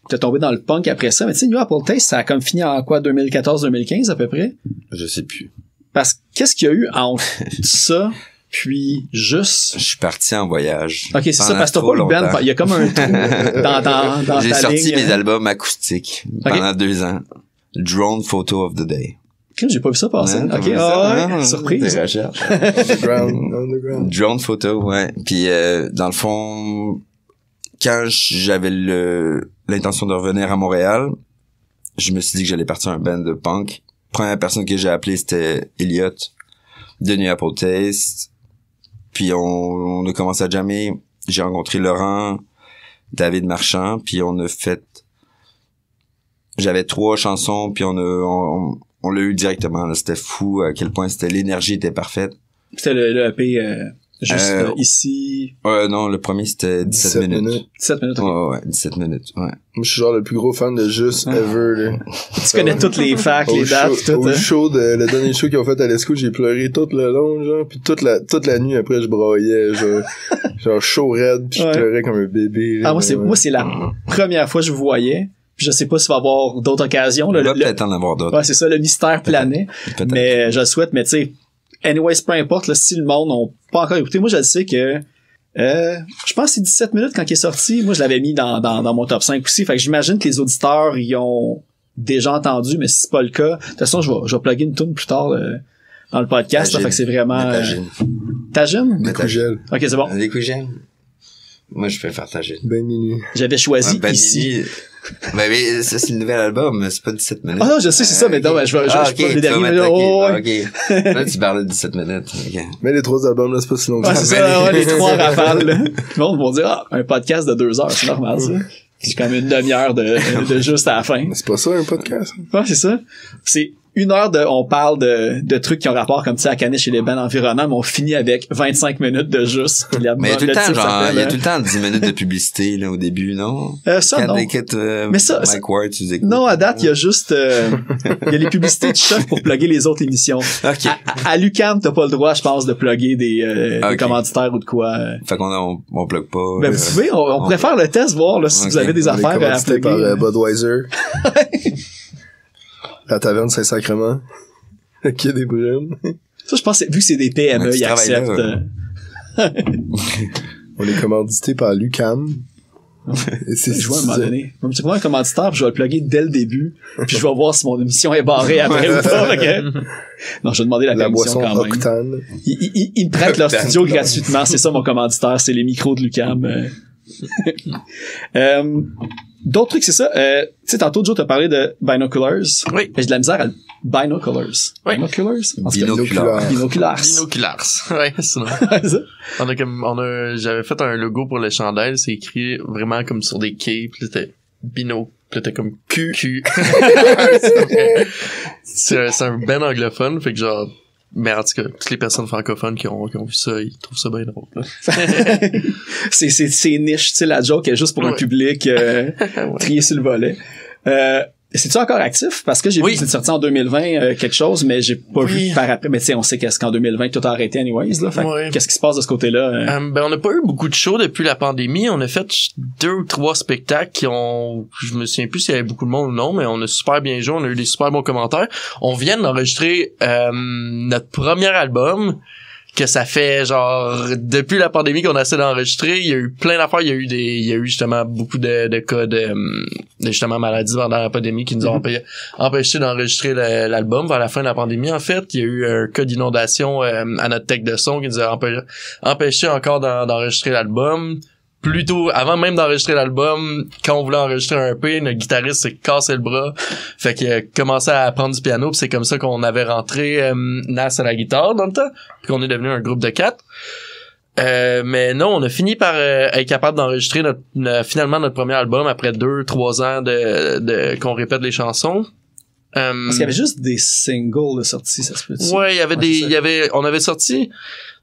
T'es tombé dans le punk après ça, mais tu sais, New Apple Taste, ça a comme fini en quoi, 2014-2015 à peu près? Je sais plus. Parce que qu'est-ce qu'il y a eu entre ça puis juste... Je suis parti en voyage. Ok, c'est ça, parce que t'as pas le band, il y a comme un trou dans J'ai ta sorti ligne. mes albums acoustiques pendant 2 ans. Drone Photo of the Day. J'ai pas vu ça passer. Ok, surprise. Des recherches. Underground. Drone Photo, ouais. Puis dans le fond, quand j'avais l'intention de revenir à Montréal, je me suis dit que j'allais partir un band de punk. Première personne que j'ai appelée, c'était Elliot de New Apple Taste. Puis on a commencé à jammer. J'ai rencontré Laurent, David Marchand, puis on a fait... J'avais 3 chansons, puis on l'a eu directement. Là. C'était fou à quel point l'énergie était parfaite. C'était le EP juste ici. Non, le premier c'était 17 minutes. 17 minutes, ouais, 17 minutes, ouais. Moi, je suis genre le plus gros fan de Juste ever, là. Tu connais toutes les facts, les dates, tout. Au show le dernier show qu'ils ont fait à l'Esco, j'ai pleuré tout le long, genre, puis toute la nuit après, je braillais, genre chaud raide, puis je pleurais comme un bébé. Là, moi, c'est la première fois que je vous voyais. Puis je sais pas s'il va y avoir d'autres occasions. Il va peut-être en avoir d'autres. Ouais, c'est ça, le mystère planait. Mais je le souhaite, mais tu sais, anyways, peu importe, là, si le monde n'a pas encore écouté, moi je le sais que je pense que c'est 17 minutes quand il est sorti. Moi je l'avais mis dans mon top 5 aussi. Fait que j'imagine que les auditeurs y ont déjà entendu, mais si c'est pas le cas, de toute façon je vais plugger une tune plus tard dans le podcast. Là, fait que c'est vraiment Tagine? Les Cougel. Ok, c'est bon. Les Cougel. Moi je préfère Tagine. Ben minuit. J'avais choisi ben ici. Ben, mais ça, c'est le nouvel album, mais c'est pas 17 minutes. Ah non, je sais, c'est ça, mais non, je vais ok, les derniers. ok. Là, tu parlais de 17 minutes. Ok. Mais les 3 albums, là, c'est pas si long que Ouais, ça. c'est ça, ouais, les 3 rafales, là. Tout le monde va dire, un podcast de 2 heures, c'est normal, ça. C'est comme une demi-heure de juste à la fin. Mais c'est pas ça, un podcast. Ouais, c'est ça. C'est 1 heure on parle de trucs qui ont rapport comme, tu sais, à Caniche et les bands environnants, mais on finit avec 25 minutes de juste. Mais il y a tout le temps, genre, il y a tout le temps 10 minutes de publicité, là, au début, non? Ça, non. Mais ça, Mike Ward, tu écoutes. Non, à date, il y a juste, il y a les publicités de Choc pour plugger les autres émissions. Ok. À l'UQAM, t'as pas le droit, je pense, de plugger des commanditaires ou de quoi. Fait qu'on on plug pas. Ben, vous pouvez, on pourrait faire le test, voir, là, si vous avez des affaires à plugger. Par Budweiser. La taverne Saint-Sacrement. Le quai des Brumes. Ça, je pense, vu que c'est des PME, Ouais, ils acceptent. On est commandité par l'UQAM. Et c'est Je vois à un moment donné. Je vais me trouver un commanditaire, puis je vais le plugger dès le début, puis je vais voir si mon émission est barrée après ou pas, ok? Non, je vais demander la permission boisson quand même. Octane. Ils me prêtent leur studio gratuitement, c'est ça mon commanditaire, c'est les micros de l'UQAM. D'autres trucs, c'est ça. Tu sais, tantôt, Joe, t'as parlé de binoculars. Oui. J'ai de la misère à binoculars. Oui. Binoculars? Binoculars. Binoculars. Binoculars. Ouais, c'est ça. J'avais fait un logo pour le chandail, c'est écrit vraiment comme sur des quais, puis c'était bino, puis c'était comme Q. C'est un ben anglophone, fait que genre, mais en tout cas, toutes les personnes francophones qui ont vu ça, ils trouvent ça bien drôle, là. c'est niche, tu sais, la joke est juste pour un public trié sur le volet. C'est-tu encore actif? Parce que j'ai vu que c'est sorti en 2020 quelque chose, mais j'ai pas vu par après. Mais tu sais, on sait qu'en 2020, tout a arrêté anyways, là. Fait qu'est-ce qui se passe de ce côté-là? Ben, on n'a pas eu beaucoup de shows depuis la pandémie. On a fait 2 ou 3 spectacles qui ont... Je me souviens plus s'il y avait beaucoup de monde ou non, mais on a super bien joué. On a eu des super bons commentaires. On vient d'enregistrer notre premier album, que ça fait genre depuis la pandémie qu'on a essayé d'enregistrer. Il y a eu plein d'affaires, il y a eu justement beaucoup de cas de justement maladies pendant la pandémie qui nous ont empêché d'enregistrer l'album vers la fin de la pandémie. En fait, il y a eu un cas d'inondation à notre tech de son qui nous a empêché encore d'enregistrer l'album. Plutôt, avant même d'enregistrer l'album, quand on voulait enregistrer un EP, notre guitariste s'est cassé le bras. Fait qu'il a commencé à apprendre du piano, pis c'est comme ça qu'on avait rentré Nas à la guitare dans le temps, puis qu'on est devenu un groupe de 4. Mais non, on a fini par être capable d'enregistrer finalement notre premier album après 2-3 ans qu'on répète les chansons. Parce qu'il y avait juste des singles de sortie, ça se peut-tu? Ouais, on avait sorti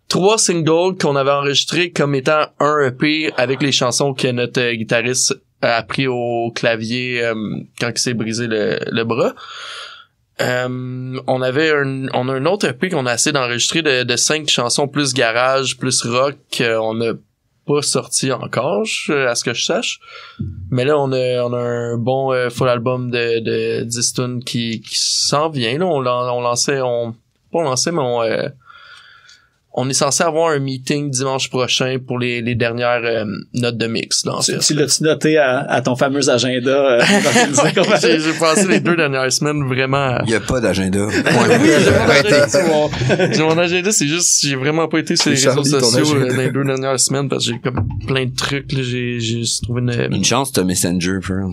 3 singles qu'on avait enregistrés comme étant un EP avec les chansons que notre guitariste a appris au clavier quand il s'est brisé le bras. On a un autre EP qu'on a essayé d'enregistrer de 5 chansons plus garage, plus rock, qu'on n'a pas sorti encore, à ce que je sache. Mais là, on a un bon full album de 10 tunes qui s'en vient. Là, on est censé avoir un meeting dimanche prochain pour les dernières notes de mix. Là, tu l'as-tu noté à ton fameux agenda? J'ai passé les 2 dernières semaines vraiment... Il y a pas d'agenda. J'ai mon agenda, c'est juste j'ai vraiment pas été sur les réseaux sociaux dans les 2 dernières semaines parce que j'ai comme plein de trucs. Là, j'ai juste trouvé une chance t'as Messenger, frère.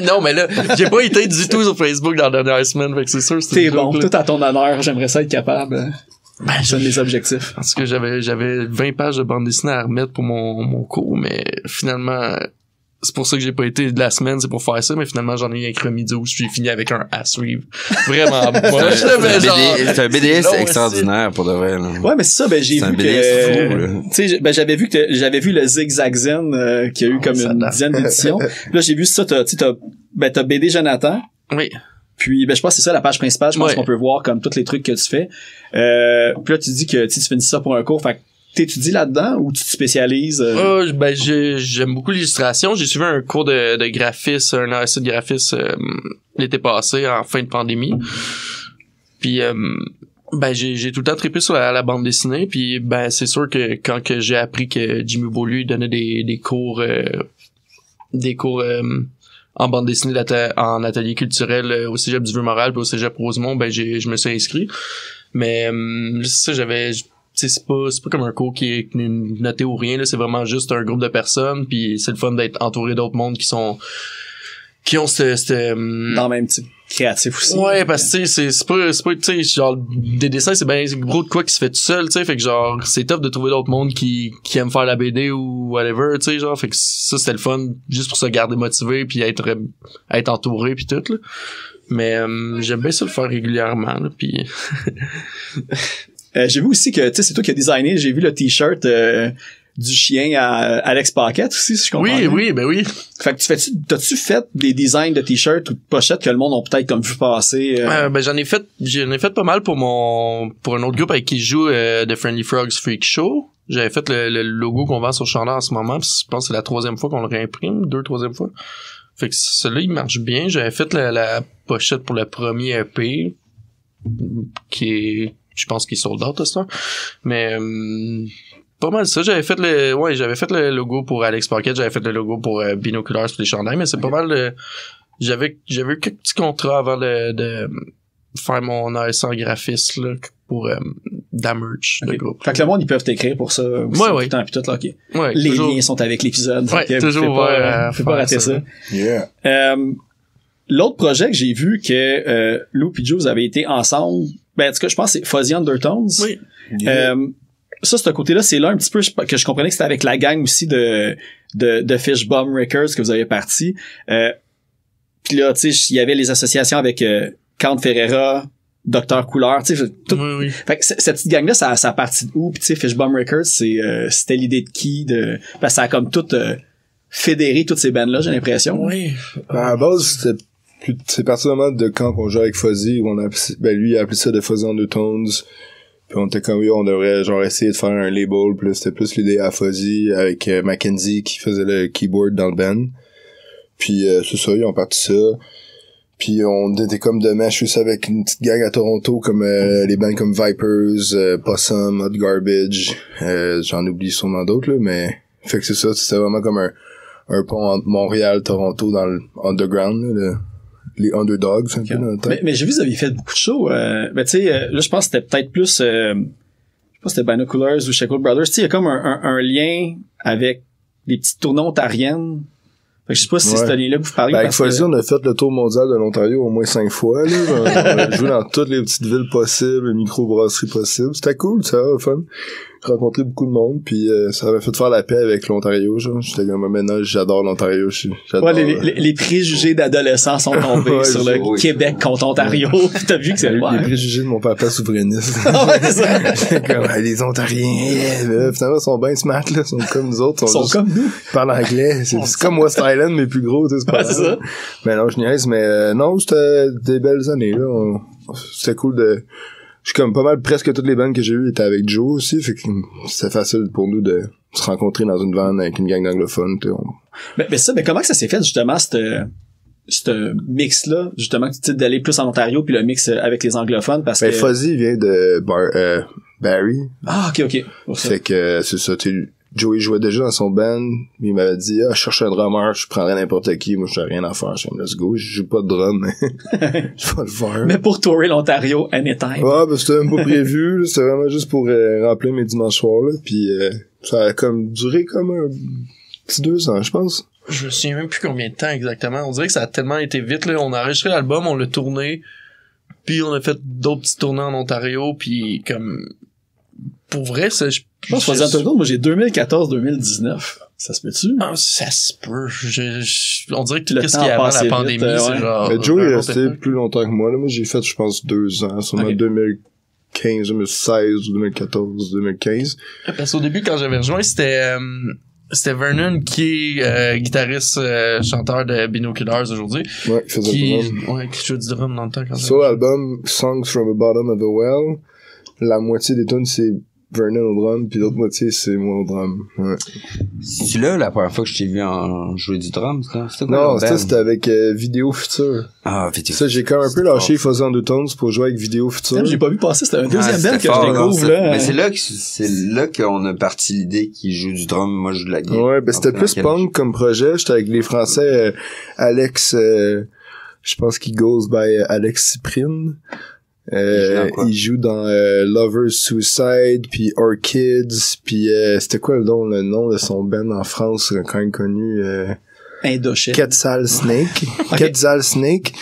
Non, mais là, j'ai pas été du tout sur Facebook dans la dernière semaine, fait que c'est sûr c'était bon, tout à ton honneur, j'aimerais ça être capable. Je donne les objectifs. Parce que j'avais 20 pages de bande dessinée à remettre pour mon cours, mais finalement, c'est pour ça que j'ai pas été de la semaine, c'est pour faire ça, mais finalement, j'en ai écrit midi où j'ai fini avec un ass-reave. Vraiment bon. C'est un BDS extraordinaire, pour de vrai, là. Ouais, mais c'est ça, j'ai vu que... Tu sais, j'avais vu le Zigzag Zen, qui a eu comme une dizaine d'éditions. Là, j'ai vu ça, t'as BD Jonathan. Oui. Puis, je pense que c'est ça, la page principale. Je pense qu'on peut voir comme tous les trucs que tu fais. Puis là, tu dis que tu finis ça pour un cours. Fait que t'étudies là-dedans ou tu te spécialises? J'aime beaucoup l'illustration. J'ai suivi un cours de graphisme, un ASC de graphisme l'été passé, en fin de pandémie. Puis, j'ai tout le temps trippé sur la bande dessinée. Puis, c'est sûr que quand que j'ai appris que Jimmy Beaulieu donnait des cours en bande dessinée en atelier culturel au cégep du Vieux-Montréal puis au cégep Rosemont, je me suis inscrit. Mais ça, c'est pas comme un cours qui est noté ou rien, là, c'est vraiment juste un groupe de personnes, puis c'est le fun d'être entouré d'autres mondes qui sont qui ont Dans le même type créatif aussi. Ouais, parce que tu sais, c'est pas, tu sais, genre, des dessins, c'est ben gros de quoi qui se fait tout seul, tu sais, fait que genre, c'est top de trouver d'autres mondes qui aiment faire la BD ou whatever, tu sais, genre, fait que ça, c'était le fun, juste pour se garder motivé puis être entouré puis tout, là. Mais, j'aime bien ça le faire régulièrement, là, puis j'ai vu aussi que, tu sais, c'est toi qui as designé, j'ai vu le t-shirt, du chien à Alex Paquette aussi, si je comprends bien. Oui, ben oui. Fait que t'as-tu fait des designs de t-shirts ou de pochettes que le monde ont peut-être comme vu passer? Ben j'en ai fait pas mal pour un autre groupe avec qui je joue, The Friendly Frogs Freak Show. J'avais fait le logo qu'on vend sur Chandon en ce moment, pis je pense que c'est la 3e fois qu'on le réimprime, 3e fois. Fait que celui-là, il marche bien. J'avais fait la pochette pour le premier EP, qui est, je pense qu'il est sold out, ça. Mais, pas mal ça. J'avais fait le logo pour Alex Pocket, j'avais fait le logo pour Binoculars pour les chandails, mais c'est pas mal j'avais eu quelques petits contrats avant de faire mon AS en graphiste là, pour de la merch de groupe. Fait que le monde, ils peuvent t'écrire pour ça aussi, ouais. tout le temps, puis tout, là, ok. Ouais, les toujours. liens sont avec l'épisode. Ouais, toujours. Faut pas rater ça. Yeah. L'autre projet que j'ai vu que Lou et Joe, vous avez été ensemble, ben en tout cas, je pense que c'est Fuzzy Undertones. Oui. Yeah. Ça, ce côté-là, c'est là un petit peu que je comprenais que c'était avec la gang aussi de Fishbomb Records que vous avez parti. Puis là, tu sais, il y avait les associations avec Count Ferreira, Docteur Couleur, tu sais, tout. Oui. Fait que cette petite gang-là, ça a parti de où? Puis tu sais, Fishbomb Records, c'était l'idée de qui? Parce que ça a comme tout fédéré toutes ces bandes-là, j'ai l'impression. Oui. À la base, c'est parti vraiment de quand on jouait avec Fuzzy, où lui, il a appelé ça de Fuzzy Undertones. Puis on était comme, on devrait genre essayer de faire un label, puis là, c'était plus l'idée à Fuzzy avec Mackenzie qui faisait le keyboard dans le band. Puis c'est ça, ils ont parti ça. Puis on était comme de mesh aussi avec une petite gang à Toronto, comme les bands comme Vipers, Possum, Hot Garbage, j'en oublie sûrement d'autres là, mais fait que c'est ça, c'était vraiment comme un pont entre Montréal, Toronto dans le underground, là, les underdogs un peu dans le temps. Mais j'ai vu que vous aviez fait beaucoup de shows. Ben tu sais, là je pense que c'était peut-être plus je pense que c'était Binoculars ou Shackle Brothers. Tu sais, il y a comme un lien avec les petites tournées ontariennes. Fait que je sais pas si c'est ce lien-là que vous parlez. Ben, avec Fuzzy, on a fait le tour mondial de l'Ontario au moins 5 fois, là. On a joué dans toutes les petites villes possibles, les microbrasseries possibles. C'était cool, ça, fun. Rencontré beaucoup de monde, puis ça m'a fait faire la paix avec l'Ontario, genre. J'étais comme, maintenant, j'adore l'Ontario. J'adore, les préjugés d'adolescents sont tombés sur le Québec contre Ontario. T'as vu que c'est les préjugés de mon papa souverainiste. Ouais, c'est ça. Comme, les Ontariens, finalement, ils sont bien smart, là. Ils sont comme nous autres. Ils sont comme nous. Ils parlent anglais. C'est comme West Island, mais plus gros, tu sais, c'est pas c'est ça. Mais non, je niaise, mais non, c'était des belles années, là. C'était cool de... Je suis comme pas mal, presque toutes les bandes que j'ai eues étaient avec Joe aussi, fait que c'était facile pour nous de se rencontrer dans une van avec une gang d'anglophones, tu sais. Mais comment que ça s'est fait, justement, ce mix-là, justement, tu sais, d'aller plus en Ontario puis le mix avec les anglophones, parce que... Fuzzy vient de Barrie. Ah, ok. Fait que, c'est ça, Joey jouait déjà dans son band, il m'avait dit, je cherche un drummer, je prendrais n'importe qui, moi, j'ai rien à faire, je suis let's go, je joue pas de drum, mais je vais le faire. Mais pour tourer l'Ontario, anytime. Ouais, ben, c'était même pas prévu, là, c'était vraiment juste pour remplir mes dimanches soirs, là, puis ça a comme duré comme un petit 2 ans, je pense. Je me souviens même plus combien de temps exactement, on dirait que ça a tellement été vite, là, on a enregistré l'album, on l'a tourné, puis on a fait d'autres petits tournées en Ontario, puis comme... Pour vrai, ça, je pense que moi j'ai 2014-2019. Ça se peut-tu? Ah, ça se peut. On dirait que tout ce qui est avant la pandémie, c'est genre... Mais Joe, il est resté plus longtemps que moi, là. Moi, j'ai fait, je pense, 2 ans. Sûrement 2015, 2016 ou 2014, 2015. Parce qu'au début, quand j'avais rejoint, c'était Vernon qui est guitariste, chanteur de Binoculars aujourd'hui. Ouais, il faisait le drum. Ouais, qui joue du drum dans le temps. Sur l'album Songs from the Bottom of the Well, la moitié des tunes, c'est Vernon au drum, puis l'autre moitié, c'est moi au drum. Ouais. C'est là la première fois que je t'ai vu en jouer du drum, c'était quoi? Non, c'était avec Vidéo Future. Ah, Vidéo Ça, j'ai quand même un peu lâché Fuzzy Undertones pour jouer avec Vidéo Future. J'ai pas vu passer, c'était un deuxième band que je découvre, là. Mais c'est là qu'on a parti l'idée qu'il joue du drum, moi je joue de la guitare. Ouais, ben c'était plus punk comme projet. J'étais avec les Français, Alex, je pense qu'il goes by Alex Cyprine. Il joue dans Lovers Suicide puis Orchids puis c'était quoi le nom de son band en France quand même connu Quetzal Snake. Ok. Quetzal Snake.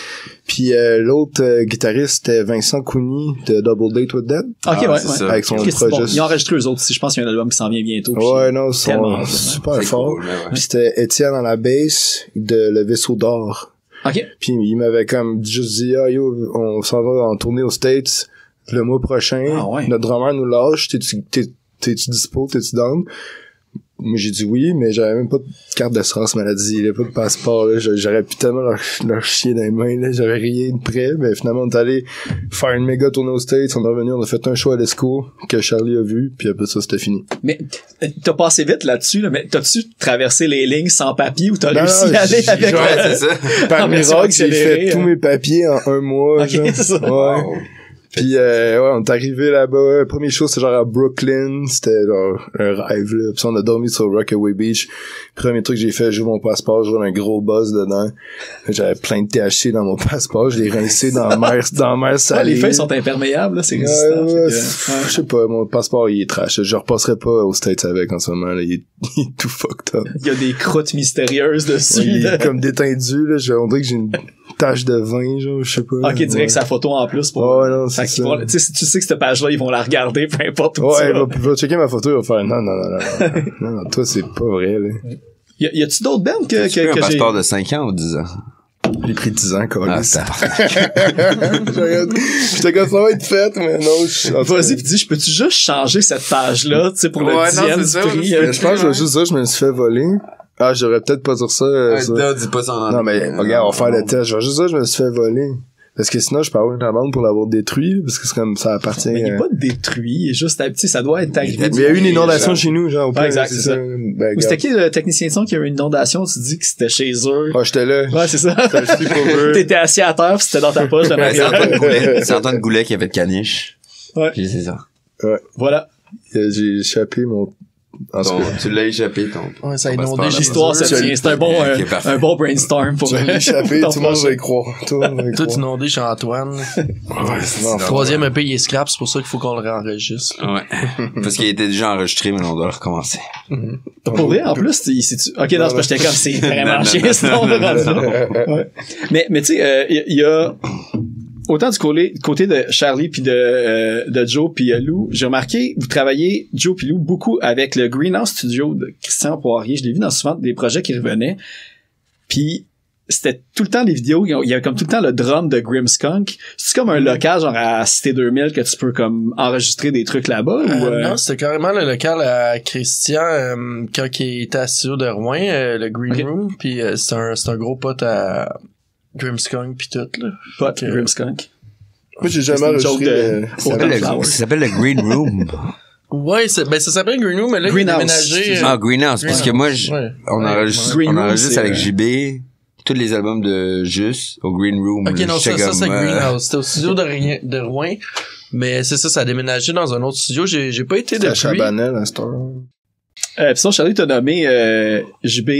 Puis l'autre guitariste, c'était Vincent Cougny de Double Date with Dead. Ok, ouais, c'est ouais. ça. Avec son Ok, c'est bon. projet. Ils ont enregistré eux autres aussi. Je pense qu'il y a un album qui s'en vient bientôt. Ouais, non, ils tellement, sont super C'est forts. cool, mais ouais. Puis c'était Étienne à la bass de Le Vaisseau d'Or. Ok. Puis il m'avait comme juste dit, ah yo, on s'en va en tournée aux States le mois prochain. Ah ouais. Notre drummer nous lâche. T'es-tu dispo? T'es-tu down? Moi, j'ai dit oui, mais j'avais même pas de carte d'assurance maladie, là, pas de passeport, là. J'aurais pu tellement leur chier dans les mains, là. J'avais rien de prêt, mais finalement, on est allé faire une méga tournée aux States. On est revenu, on a fait un show à l'Esco que Charlie a vu, puis après ça, c'était fini. Mais t'as passé vite là-dessus, là, mais t'as-tu traversé les lignes sans papier ou t'as Non, réussi non, à aller j'ai- avec genre, Ouais, c'est ça. Par En version miracle, j'ai accélérée, fait tous mes papiers en un mois, Ok, genre. c'est ça. Ouais. Wow. Puis ouais, on est arrivé là-bas. Le premier show, c'était genre à Brooklyn. C'était genre un rêve, là. Puis on a dormi sur Rockaway Beach. Premier truc que j'ai fait, j'ai eu mon passeport, j'avais un gros buzz dedans. J'avais plein de THC dans mon passeport. Je l'ai rincé dans la mer Ouais, salée. les feuilles sont imperméables, là, c'est Ouais, résistant. ouais, fait que, je sais pas, mon passeport, il est trash. Je repasserai pas aux States avec en ce moment, là. Il est tout fucked up. il y a des croûtes mystérieuses dessus. Ouais, il là. est comme détendu, là. On dirait que j'ai une tache de vin, genre, je sais pas. Ok, direct sa photo en plus pour. Ouais, non, Fait c'est qu'ils ça. vont- tu sais, si tu sais que cette page-là, ils vont la regarder, peu importe où Ouais, tu il vas. va checker ma photo, il va faire non, non, toi, c'est pas vrai, là. Y a-tu d'autres bands que Tu veux un j'ai... passeport de 5 ans ou 10 ans? J'ai pris 10 ans, quoi. Ah, ça. J'étais comme ça va être fait, mais non, Vas-y, pis dis, je peux-tu juste changer cette page-là, tu sais, pour le Ouais, non, 10e c'est ça, prix? parce que Je pense que je vais juste dire, je me suis fait voler. Ah, j'aurais peut-être pas dire ça. ça. Non, dis pas ça en Non, mais regarde, on va faire le test. Je vais juste dire, je me suis fait voler. Parce que sinon, je peux avoir une amende pour l'avoir détruit, parce que c'est comme ça appartient. Mais il est pas détruit, il est juste, tu sais, ça doit être arrivé. Mais il y a eu une inondation chez nous, genre. au Ouais, pire, exact, c'est c'est ça. Ben, Ou c'était qui le technicien de son qui a eu une inondation, tu dis que c'était chez eux? Ah, j'étais là. Ouais, c'est ça. J'étais pour eux. T'étais assis à terre pis c'était dans ta poche de Ouais, c'est l'arrière. Antoine Goulet. C'est Antoine Goulet qui avait de caniche. Ouais. Puis c'est ça. Voilà. J'ai échappé mon... En tout cas, Tu l'as échappé, ton. Ouais, ça a ton inondé passeport, chez là. L'histoire se tient. C'est un bon, Ok, parfait. un bon brainstorm pour... tu l'as échappé, ton tout le monde prochain. va y croire. Tout le monde va y Tout croire. inondé chez Antoine. Non, Troisième EP, il est scrap, c'est pour ça qu'il faut qu'on le réenregistre. Ouais. Parce qu'il était déjà enregistré, mais on doit le recommencer. Pour vrai, en plus, c'est-tu... Ok, non, c'est pas j'étais comme, c'est vraiment Non, chier, non, sinon, on va rendre là. Ouais. Mais tu sais, il y a... Autant du côté de Charlie puis de Joe puis Lou, j'ai remarqué, vous travaillez, Joe puis Lou, beaucoup avec le Greenhouse Studio de Christian Poirier. Je l'ai vu dans souvent des projets qui revenaient. Puis c'était tout le temps des vidéos, il y avait comme tout le temps le drum de Grimmskunk. C'est comme un local genre à Cité 2000 que tu peux comme enregistrer des trucs là-bas ou Non, c'était carrément le local à Christian quand il était à Studio de Rouen, le Green Ok. Room, puis c'est un gros pote à Grimmskunk pis tout là. pas Ok. Grimmskunk? Moi, j'ai C'est jamais une joke enregistré. de- Ça s'appelle le Green Room. Ouais, ça s'appelle Green Room, mais là, il Greenhouse. a déménagé. Ah, Greenhouse. Parce que moi, Ouais. on Ouais. enregistre, Green on Room, enregistre c'est, avec JB tous les albums de Juste au Green Room. Ok, non, ça J'étais c'est comme, Greenhouse. C'était au studio de Rouen. Mais c'est ça a déménagé dans un autre studio. J'ai pas été C'est à depuis. Chabanel, à cette heure. Puis sinon, Charlie t'a nommé JB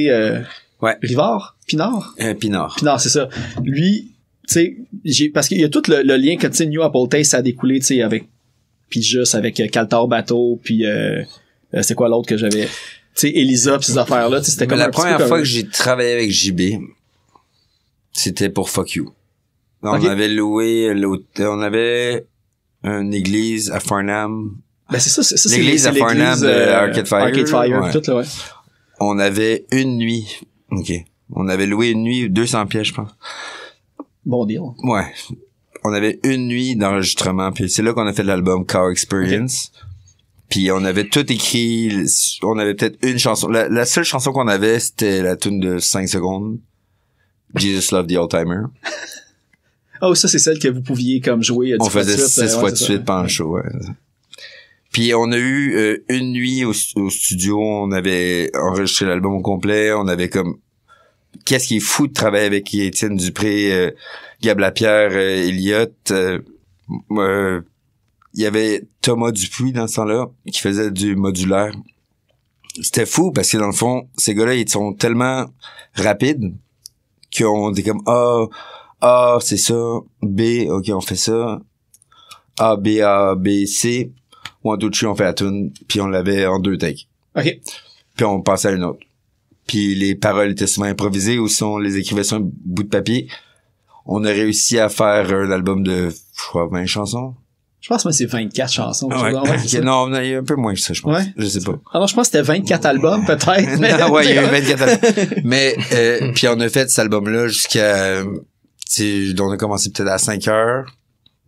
Ouais. Rivard? Pinard? Pinard. Pinard, c'est ça. Lui, tu sais, parce qu'il y a tout le lien que, tu sais, New Apple Taste a découlé, tu sais, avec, puis juste avec Caltar Bateau, puis c'est quoi l'autre que j'avais? Tu sais, Elisa, pis ces affaires-là, tu sais, c'était Mais comme la un petit peu première comme- fois que j'ai travaillé avec JB, c'était pour Fuck You. On Ok. avait loué l'hôtel, on avait une église à Farnham. Ben c'est ça, c'est L'église à Farnham de Arcade Fire. Arcade Fire, Ouais. tout, là, ouais. On avait une nuit. OK. On avait loué une nuit, 200 pièces, je pense. Bon deal. Ouais. On avait une nuit d'enregistrement, puis c'est là qu'on a fait l'album Car Experience. Puis on avait tout écrit, on avait peut-être une chanson. La seule chanson qu'on avait, c'était la tune de 5 secondes. Jesus Love the Old-Timer. Oh, ça, c'est celle que vous pouviez comme jouer 10 On fois de faisait suite, 6 ouais, fois de c'est suite ça. pendant le show, ouais. Puis on a eu une nuit au studio, on avait enregistré l'album au complet, on avait comme... Qu'est-ce qui est fou de travailler avec Étienne Dupré, Gab Lapierre, Elliott. Il y avait Thomas Dupuis dans ce temps-là, qui faisait du modulaire. C'était fou, parce que dans le fond, ces gars-là, ils sont tellement rapides qu'on dit comme A, c'est ça, B, ok, on fait ça, A, B, C, 1, 2, 3, on fait la tune, puis on l'avait en 2 takes. OK. Puis on passait à une autre. puis les paroles étaient souvent improvisées ou si on les écrivait sur un bout de papier. On a réussi à faire un album de, je crois, 20 chansons. Je pense que c'est 24 chansons. Ouais. Non, il y a un peu moins que ça, je pense. Ouais. Je sais pas. Alors, je pense que c'était 24 albums, peut-être. Mais... non, ouais, il y a eu 24 albums. Mais, puis on a fait cet album-là jusqu'à, on a commencé peut-être à 5 heures.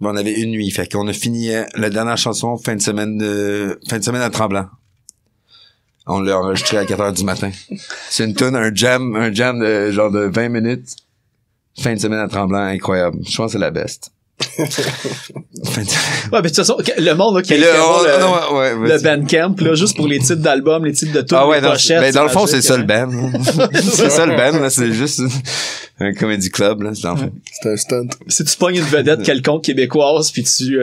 Mais on avait une nuit. Fait qu'on a fini la dernière chanson fin de semaine à Tremblant. On l'a enregistré à 4 heures du matin. C'est une tune, un jam de genre de 20 minutes. Fin de semaine à Tremblant, incroyable. Je pense que c'est la best. Ouais, mais de toute façon, le monde là, qui a le Bandcamp, là, juste pour les titres d'albums, les titres de toutes les pochettes. Ben, dans le fond, c'est ça le band. C'est ça le band, là. C'est juste un comedy club, là. C'est un stunt. Si tu pognes une vedette quelconque québécoise, puis tu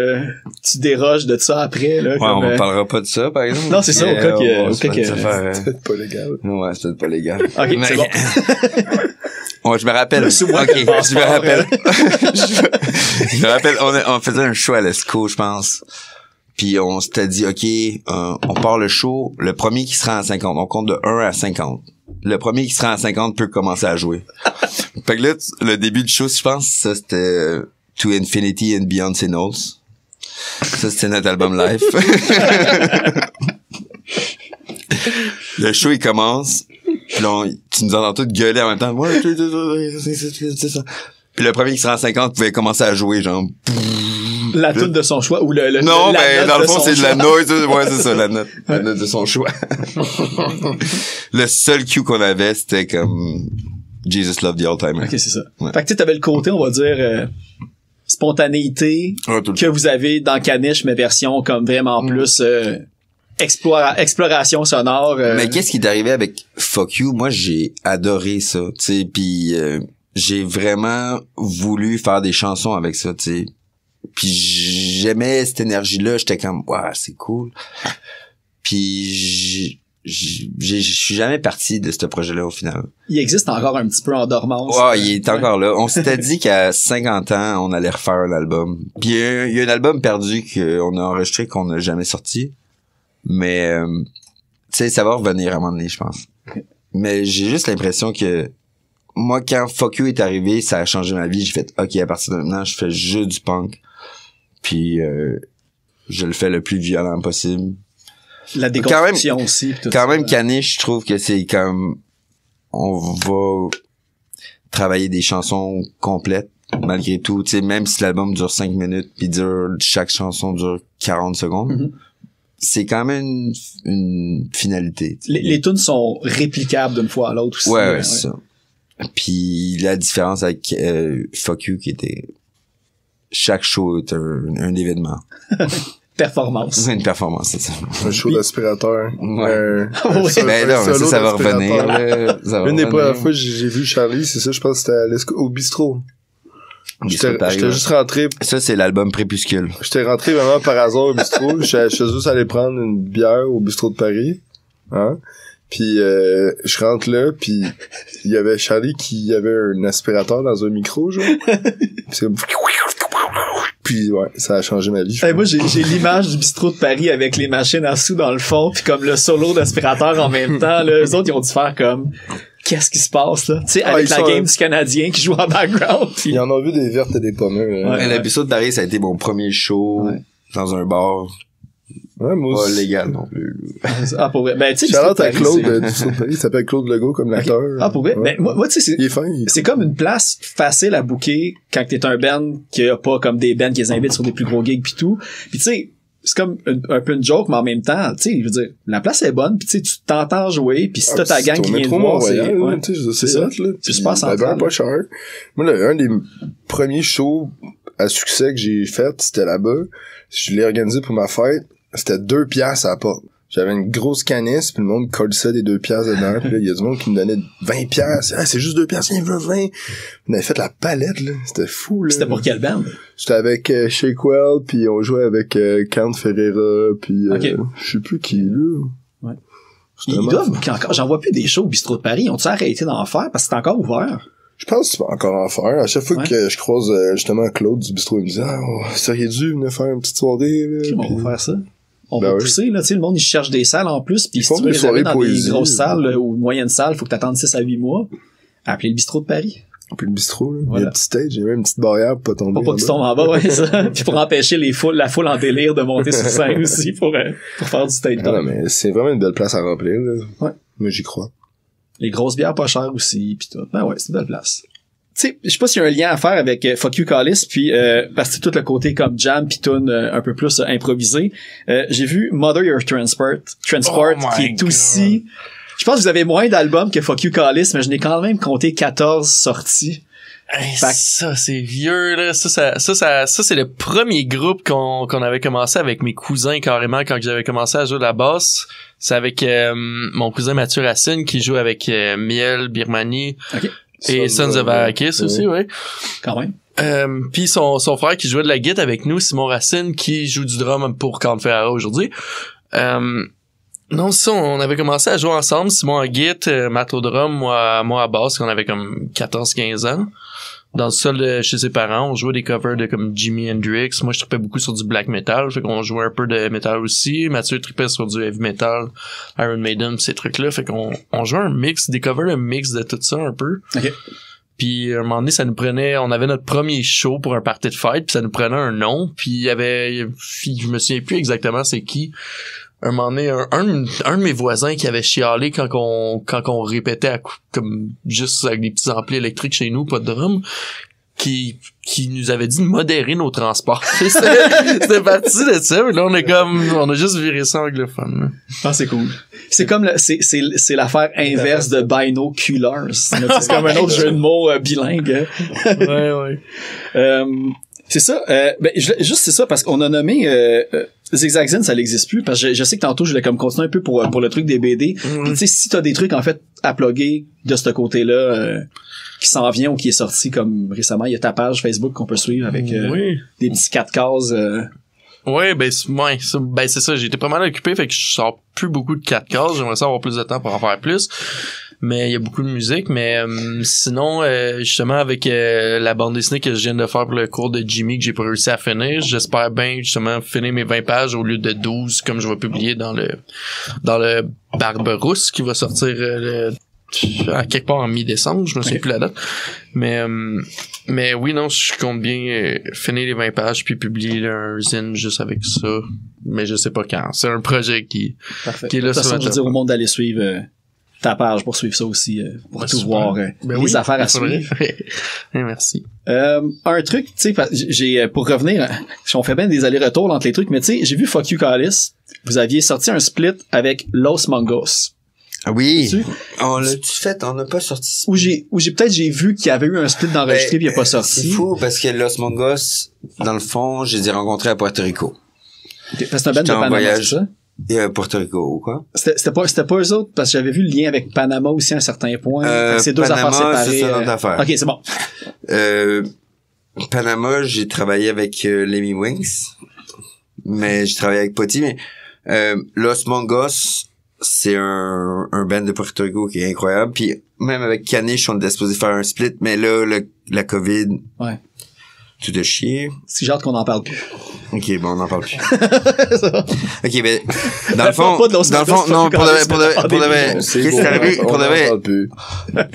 déroges de ça après, là. Ouais, comme, on parlera pas de ça, par exemple. Non, c'est ça, au cas que, c'est peut-être pas légal. Ouais, c'est peut-être pas légal. Ok, c'est bon. Ouais, je me rappelle. Je me rappelle, on faisait un show à l'ESCO, je pense. Puis on s'était dit, OK, on part le show, le premier qui sera à 50. On compte de 1 à 50. Le premier qui sera à 50 peut commencer à jouer. Fait que là, le début du show, je pense, ça c'était To Infinity and Beyond Signals. Ça, c'était notre album live. Le show, il commence. Puis là, tu nous entends tous gueuler en même temps. Ouais, c'est ça. Puis le premier qui sera en 50 pouvait commencer à jouer, genre. La tune de son choix ou le non, ben dans le fond c'est de la noise. Ouais, c'est ça, la note de son choix. Le seul cue qu'on avait, c'était comme Jesus Love the All-Timer. Ok, c'est ça. Ouais. Fait que tu sais, t'avais le côté, on va dire, spontanéité que vous avez dans Caniche, mais version comme vraiment plus exploration sonore. Mais qu'est-ce qui est arrivé avec Fuck You? Moi, j'ai adoré ça, tu sais, puis j'ai vraiment voulu faire des chansons avec ça, tu sais. Puis j'aimais cette énergie-là, j'étais comme waouh, c'est cool. Puis je suis jamais parti de ce projet-là au final. Il existe encore un petit peu en dormance. Ouais, il est encore là. On s'était dit qu'à 50 ans, on allait refaire l'album. Puis il y a un album perdu qu'on a enregistré qu'on n'a jamais sorti. Mais tu sais, ça va revenir à un moment donné, je pense. Okay. Mais j'ai juste l'impression que moi, quand Fuck You est arrivé, ça a changé ma vie. J'ai fait OK, à partir de maintenant, je fais juste du punk. Puis je le fais le plus violent possible. La déconstruction aussi. Quand même, Caniche, je trouve que c'est comme on va travailler des chansons complètes malgré tout. Tu sais, même si l'album dure 5 minutes, puis chaque chanson dure 40 secondes. Mm-hmm. C'est quand même une finalité. Les tunes sont réplicables d'une fois à l'autre aussi. Ouais, c'est ça. Puis la différence avec Fuck You qui était chaque show est un événement. Performance. Une performance, c'est ça. Un show d'aspirateur. Ouais. Ben non, ça va revenir. Là, une des premières fois que j'ai vu Charlie, c'est ça, je pense que c'était au bistrot. J'étais juste rentré. Ça, c'est l'album Crépuscule. J'étais rentré vraiment par hasard au bistrot. Je suis juste allé prendre une bière au bistrot de Paris. Hein? Puis je rentre là, puis il y avait Charlie qui avait un aspirateur dans un micro, genre. Puis ouais, ça a changé ma vie. Moi, j'ai l'image du bistrot de Paris avec les machines à sous dans le fond, puis comme le solo d'aspirateur en même temps. Là, eux autres, ils ont dû faire comme... Qu'est-ce qui se passe, là? Tu sais, avec la game du Canadien qui joue en background. Puis... Ils en ont vu des vertes et des pommures. Ouais, le bistrot de Paris, ça a été mon premier show dans un bar. Ouais, moi aussi. Pas légal non plus. Ah, pour vrai. Ben, tu sais, Charlotte à Claude du bistrot de Paris, il s'appelle Claude Legault comme l'acteur. Okay. Ah, pour vrai. Ouais. Ben, moi, tu sais, c'est comme une place facile à booker quand t'es un band qui a pas comme des bands qui les invitent sur des plus gros gigs pis tout. Pis tu sais, c'est comme un peu une joke, mais en même temps, tu sais, je veux dire, la place est bonne, pis tu sais, tu t'entends jouer, pis si t'as ta gang qui vient te voir, c'est ça, là. C'est super central. Pas cher. Moi, un des premiers shows à succès que j'ai fait, c'était là-bas. Je l'ai organisé pour ma fête. C'était 2 piastres à la porte. J'avais une grosse canisse, puis le monde collissait des 2 piastres dedans. Puis là, il y a du monde qui me donnait 20 piastres. Ah, c'est juste 2 piastres, il veut 20. On avait fait la palette, là. C'était fou, là. C'était pour quelle band? J'étais avec Shakewell, puis on jouait avec Count Ferreira, puis je sais plus qui, là. Ouais. Ils doivent encore. J'en vois plus des shows au bistrot de Paris. Ont-ils arrêté d'en faire parce que c'est encore ouvert? Je pense que tu vas encore en faire. À chaque fois que je croise justement Claude du bistrot, il me dit « Ah, ça aurait dû venir faire une petite soirée, là. » On va faire ça. on Ben va oui. pousser, là, tu sais, le monde, il cherche des salles en plus, puis Ils si font tu veux des réserver soirées dans des poésie. grosses salles ou moyennes salles, faut que t'attendes 6 à 8 mois. Appelez le bistrot de Paris. Puis le bistrot, là. Il y Voilà. a un petit stage, il y a même une petite barrière pour pas tomber. Pour pas que tu tombes en bas, ouais, ça. Puis pour empêcher la foule en délire de monter sur scène aussi pour faire du stage Ah non, time. mais c'est vraiment une belle place à remplir, là. Ouais. Moi, j'y crois. Les grosses bières pas chères aussi, puis tout. Ben ouais, c'est une belle place. Tu sais, je sais pas s'il y a un lien à faire avec Fuck You Callis, puis parce que c'est tout le côté comme jam puis tune un peu plus improvisé. J'ai vu Mother Your Transport Oh my qui est God. aussi... Je pense que vous avez moins d'albums que Fuck You Callis, mais je n'ai quand même compté 14 sorties. Hey, Fait que- ça, c'est vieux, là. Ça, c'est le premier groupe qu'on avait commencé avec mes cousins, carrément, quand j'avais commencé à jouer de la basse. C'est avec mon cousin Mathieu Racine, qui joue avec Miel, Birmanie OK. et Sons of Arrakis aussi, ouais. Quand même. Puis son frère qui jouait de la guitare avec nous, Simon Racine, qui joue du drum pour Count Ferrara aujourd'hui. Non, ça, on avait commencé à jouer ensemble, Simon en guitare, Matt au drum, moi à basse, quand on avait comme 14-15 ans. Dans le sol de chez ses parents, on jouait des covers de comme Jimi Hendrix. Moi, je tripais beaucoup sur du black metal, fait qu'on jouait un peu de metal aussi. Mathieu tripait sur du heavy metal, Iron Maiden, ces trucs-là. Fait qu'on jouait un mix, des covers, un mix de tout ça un peu. OK. Puis à un moment donné, ça nous prenait, on avait notre premier show pour un party de fête, puis ça nous prenait un nom, puis il y avait, je me souviens plus exactement c'est qui. Un moment donné, un de mes voisins qui avait chialé quand on répétait comme juste avec des petits amplis électriques chez nous, pas de drum, qui nous avait dit de modérer nos transports. C'était parti de ça, mais là on a juste viré ça anglophone. Là. Ah, c'est cool. C'est comme c'est l'affaire inverse de Binoculars. C'est comme un autre jeu de mots bilingue. Ouais. C'est ça. Juste c'est ça parce qu'on a nommé Zigzag Zen, ça n'existe plus parce que je sais que tantôt je voulais comme continuer un peu pour le truc des BD. Puis tu sais, si t'as des trucs en fait à plugger de ce côté-là qui s'en vient ou qui est sorti comme récemment, il y a ta page Facebook qu'on peut suivre avec Oui. des petits 4 cases. Ouais, c'est ça, j'ai été pas mal occupé, fait que je sors plus beaucoup de 4 cases, j'aimerais ça avoir plus de temps pour en faire plus. Mais il y a beaucoup de musique, mais sinon, justement, avec la bande dessinée que je viens de faire pour le cours de Jimmy que j'ai pas réussi à finir, j'espère bien, justement, finir mes 20 pages au lieu de 12, comme je vais publier dans le Barberousse, qui va sortir à quelque part en mi-décembre, je me souviens plus la date. Mais oui, non, je compte bien finir les 20 pages puis publier un zine juste avec ça. Mais je sais pas quand. C'est un projet qui Parfait. est là De toute sur façon, la je veux table. dire au monde d'aller suivre ta page pour suivre ça aussi, pour Ouais, tout super. voir Ben les oui, affaires à faudrait. suivre. Merci. Un truc, tu sais, j'ai pour revenir, on fait bien des allers-retours entre les trucs, mais tu sais, j'ai vu Fuck You Callis, vous aviez sorti un split avec Los Mongos. Ah oui. Tu- On l'a-tu fait? On n'a pas sorti. Où j'ai vu qu'il y avait eu un split d'enregistré puis il n'est pas C'est sorti. fou parce que Los Mongos, dans le fond, je les ai rencontrés à Puerto Rico. Okay, parce que c'est un band de J'étais en Panama, voyage. c'est ça? Et à Puerto Rico, ou quoi? C'était pas eux autres, parce que j'avais vu le lien avec Panama aussi à un certain point. Fait que c'est deux Panama, affaires c'est séparées. ça, notre affaire. Ok, c'est bon. Panama, j'ai travaillé avec Lemmy Wings, mais j'ai travaillé avec Potty, mais Los Mongos, c'est un band de Puerto Rico qui est incroyable, puis même avec Caniche, on était supposé faire un split, mais là, la COVID, Ouais. tout a chié. C'est genre qu'on en parle plus. Ok, bon, on n'en parle plus. Ok, mais dans le fond, Pas de Los Mongos, non, pour Callis, de vrai, mais C'est qu'est-ce beau, qui est arrivé? on Pour de en vrai, parle plus.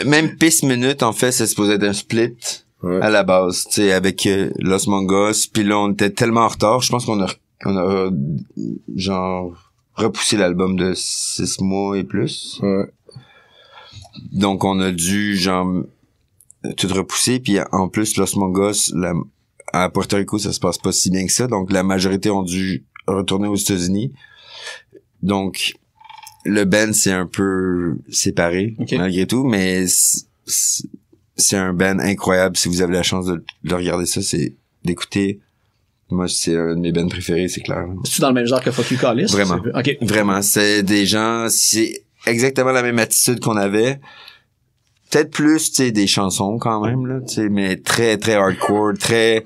même Peace Minute, en fait, c'est supposé être un split. Ouais. À la base, tu sais, avec Los Mongos, puis là, on était tellement en retard, je pense qu'on a genre repoussé l'album de 6 mois et plus. Ouais. Donc, on a dû, genre, tout repousser, puis en plus, Los Mongos, à Puerto Rico, ça se passe pas si bien que ça, donc la majorité ont dû retourner aux États-Unis. Donc, le band s'est un peu séparé, Okay. malgré tout, mais c'est un band incroyable. Si vous avez la chance de regarder ça, c'est d'écouter. Moi, c'est un de mes bands préférés, c'est clair. C'est-tu dans le même genre que Fuck You Callis? Vraiment. Ok. Vraiment, c'est des gens, c'est exactement la même attitude qu'on avait. Peut-être plus, tu sais, des chansons quand même, là, tu sais, mais très, très hardcore, très...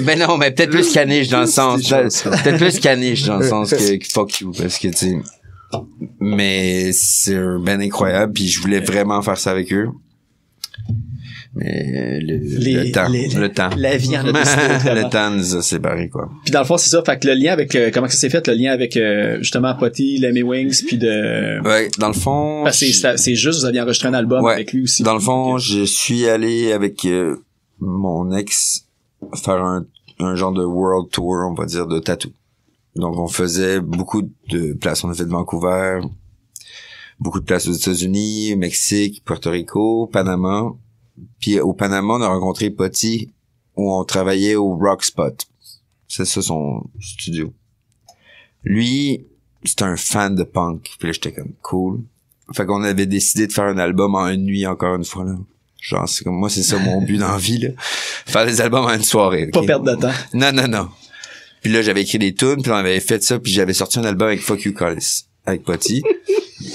Mais non, mais peut-être plus caniche dans le sens... Peut-être plus caniche dans le sens que fuck you, parce que, tu sais... Mais c'est un band incroyable, puis je voulais vraiment faire ça avec eux. Mais le temps. La vie en a décidé autrement. Le temps nous a séparés, quoi. Puis dans le fond, c'est ça. Fait que le lien avec comment ça s'est fait, le lien avec justement Potty, Lemmy Wings, puis de. Ouais, dans le fond. Parce que c'est juste, vous aviez enregistré un album avec lui aussi. Dans le fond, je suis allé avec mon ex faire un genre de world tour, on va dire, de tattoo. Donc on faisait beaucoup de places. On a fait de Vancouver, beaucoup de places aux États-Unis, Mexique, Puerto Rico, Panama. Puis au Panama, on a rencontré Potty où on travaillait au Rock Spot. C'est ça son studio. Lui, c'était un fan de punk. Puis là, j'étais comme cool. Fait qu'on avait décidé de faire un album en une nuit, encore une fois, là. Genre, c'est comme moi, c'est ça mon but dans la vie, là. Faire des albums en une soirée. Okay? Pas perdre de temps. Non. Puis là, j'avais écrit des tunes, puis on avait fait ça, puis j'avais sorti un album avec Fuck You Callis, avec Potty.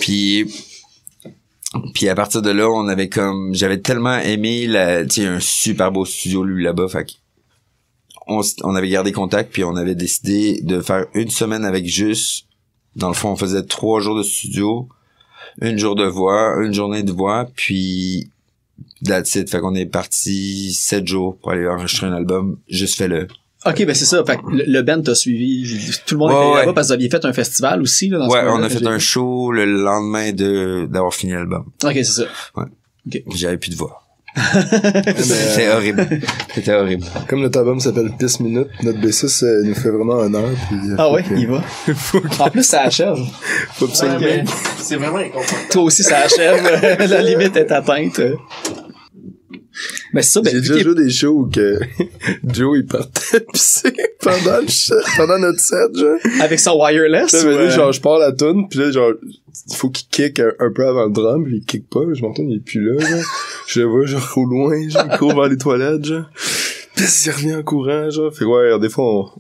Puis à partir de là, j'avais tellement aimé tu sais, un super beau studio, lui, là-bas, fait on avait gardé contact, puis on avait décidé de faire une semaine avec juste, dans le fond, on faisait 3 jours de studio, une journée de voix, puis that's it. Fait qu'on est parti 7 jours pour aller enregistrer un album, juste fait-le. OK, ben c'est ça. Fait que le band t'a suivi. Tout le monde était là-bas parce que vous aviez fait un festival aussi. Là, dans on a fait un show le lendemain d'avoir fini l'album. OK, c'est ça. Ouais. Okay. J'avais plus de voix. C'était horrible. Comme notre album s'appelle Piss Minute, notre bassiste nous fait vraiment honneur. Puis, il va. En plus, ça achève. Faut absolument. C'est vraiment inconfortable. Toi aussi, ça achève. La limite est atteinte. Mais c'est ça, j'ai déjà joué des shows où que Joe il partait pisser pendant notre set, genre. Avec son wireless. Là, genre je pars la tune, puis là genre il faut qu'il kick un peu avant le drum, puis il kick pas, je m'entends, il est plus là, genre. Je le vois genre au loin, genre il court vers les toilettes, genre. Puis il revient en courant, genre. Fait des fois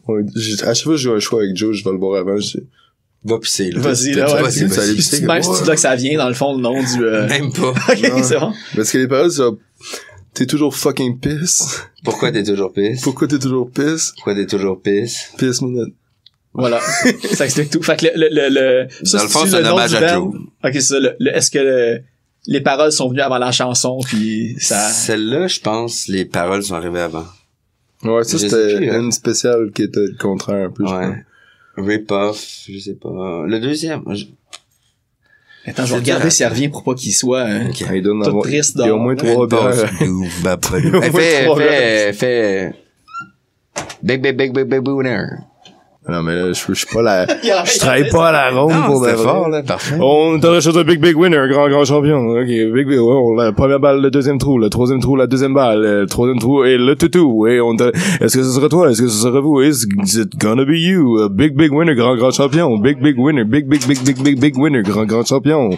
à chaque fois que je joue un show avec Joe, je vais le voir avant, je dis va pisser, là. Vas-y, là, ouais. Vas-y. Même si tu dis que ça vient, dans le fond, le nom du... Même pas. OK, c'est bon. Parce que les paroles, c'est t'es toujours fucking piss. Pourquoi t'es toujours piss? Piss minute. Voilà. Ça explique tout. Fait que dans le fond, c'est un hommage à Joe. OK, c'est ça. Est-ce que les paroles sont venues avant la chanson, puis ça... Celle-là, je pense, les paroles sont arrivées avant. Ouais, ça, c'était une spéciale qui était le contraire un peu. Ouais. Rip-off, je sais pas. Le deuxième... Attends, je vais regarder s'il revient pour pas qu'il soit il donne tout triste. Il y a au moins 3 bières. Fais Big winner. Non, mais là, je suis pas je travaille pas à la ronde pour de fort, là, parfait. On t'aurait chose un big winner, grand champion. Ok, big, la première balle, le deuxième trou, le troisième trou, la deuxième balle, le troisième trou et le toutou. Et est-ce que ce sera toi? Est-ce que ce sera vous? Is it gonna be you? A big winner, grand champion. Big winner, big winner, grand champion.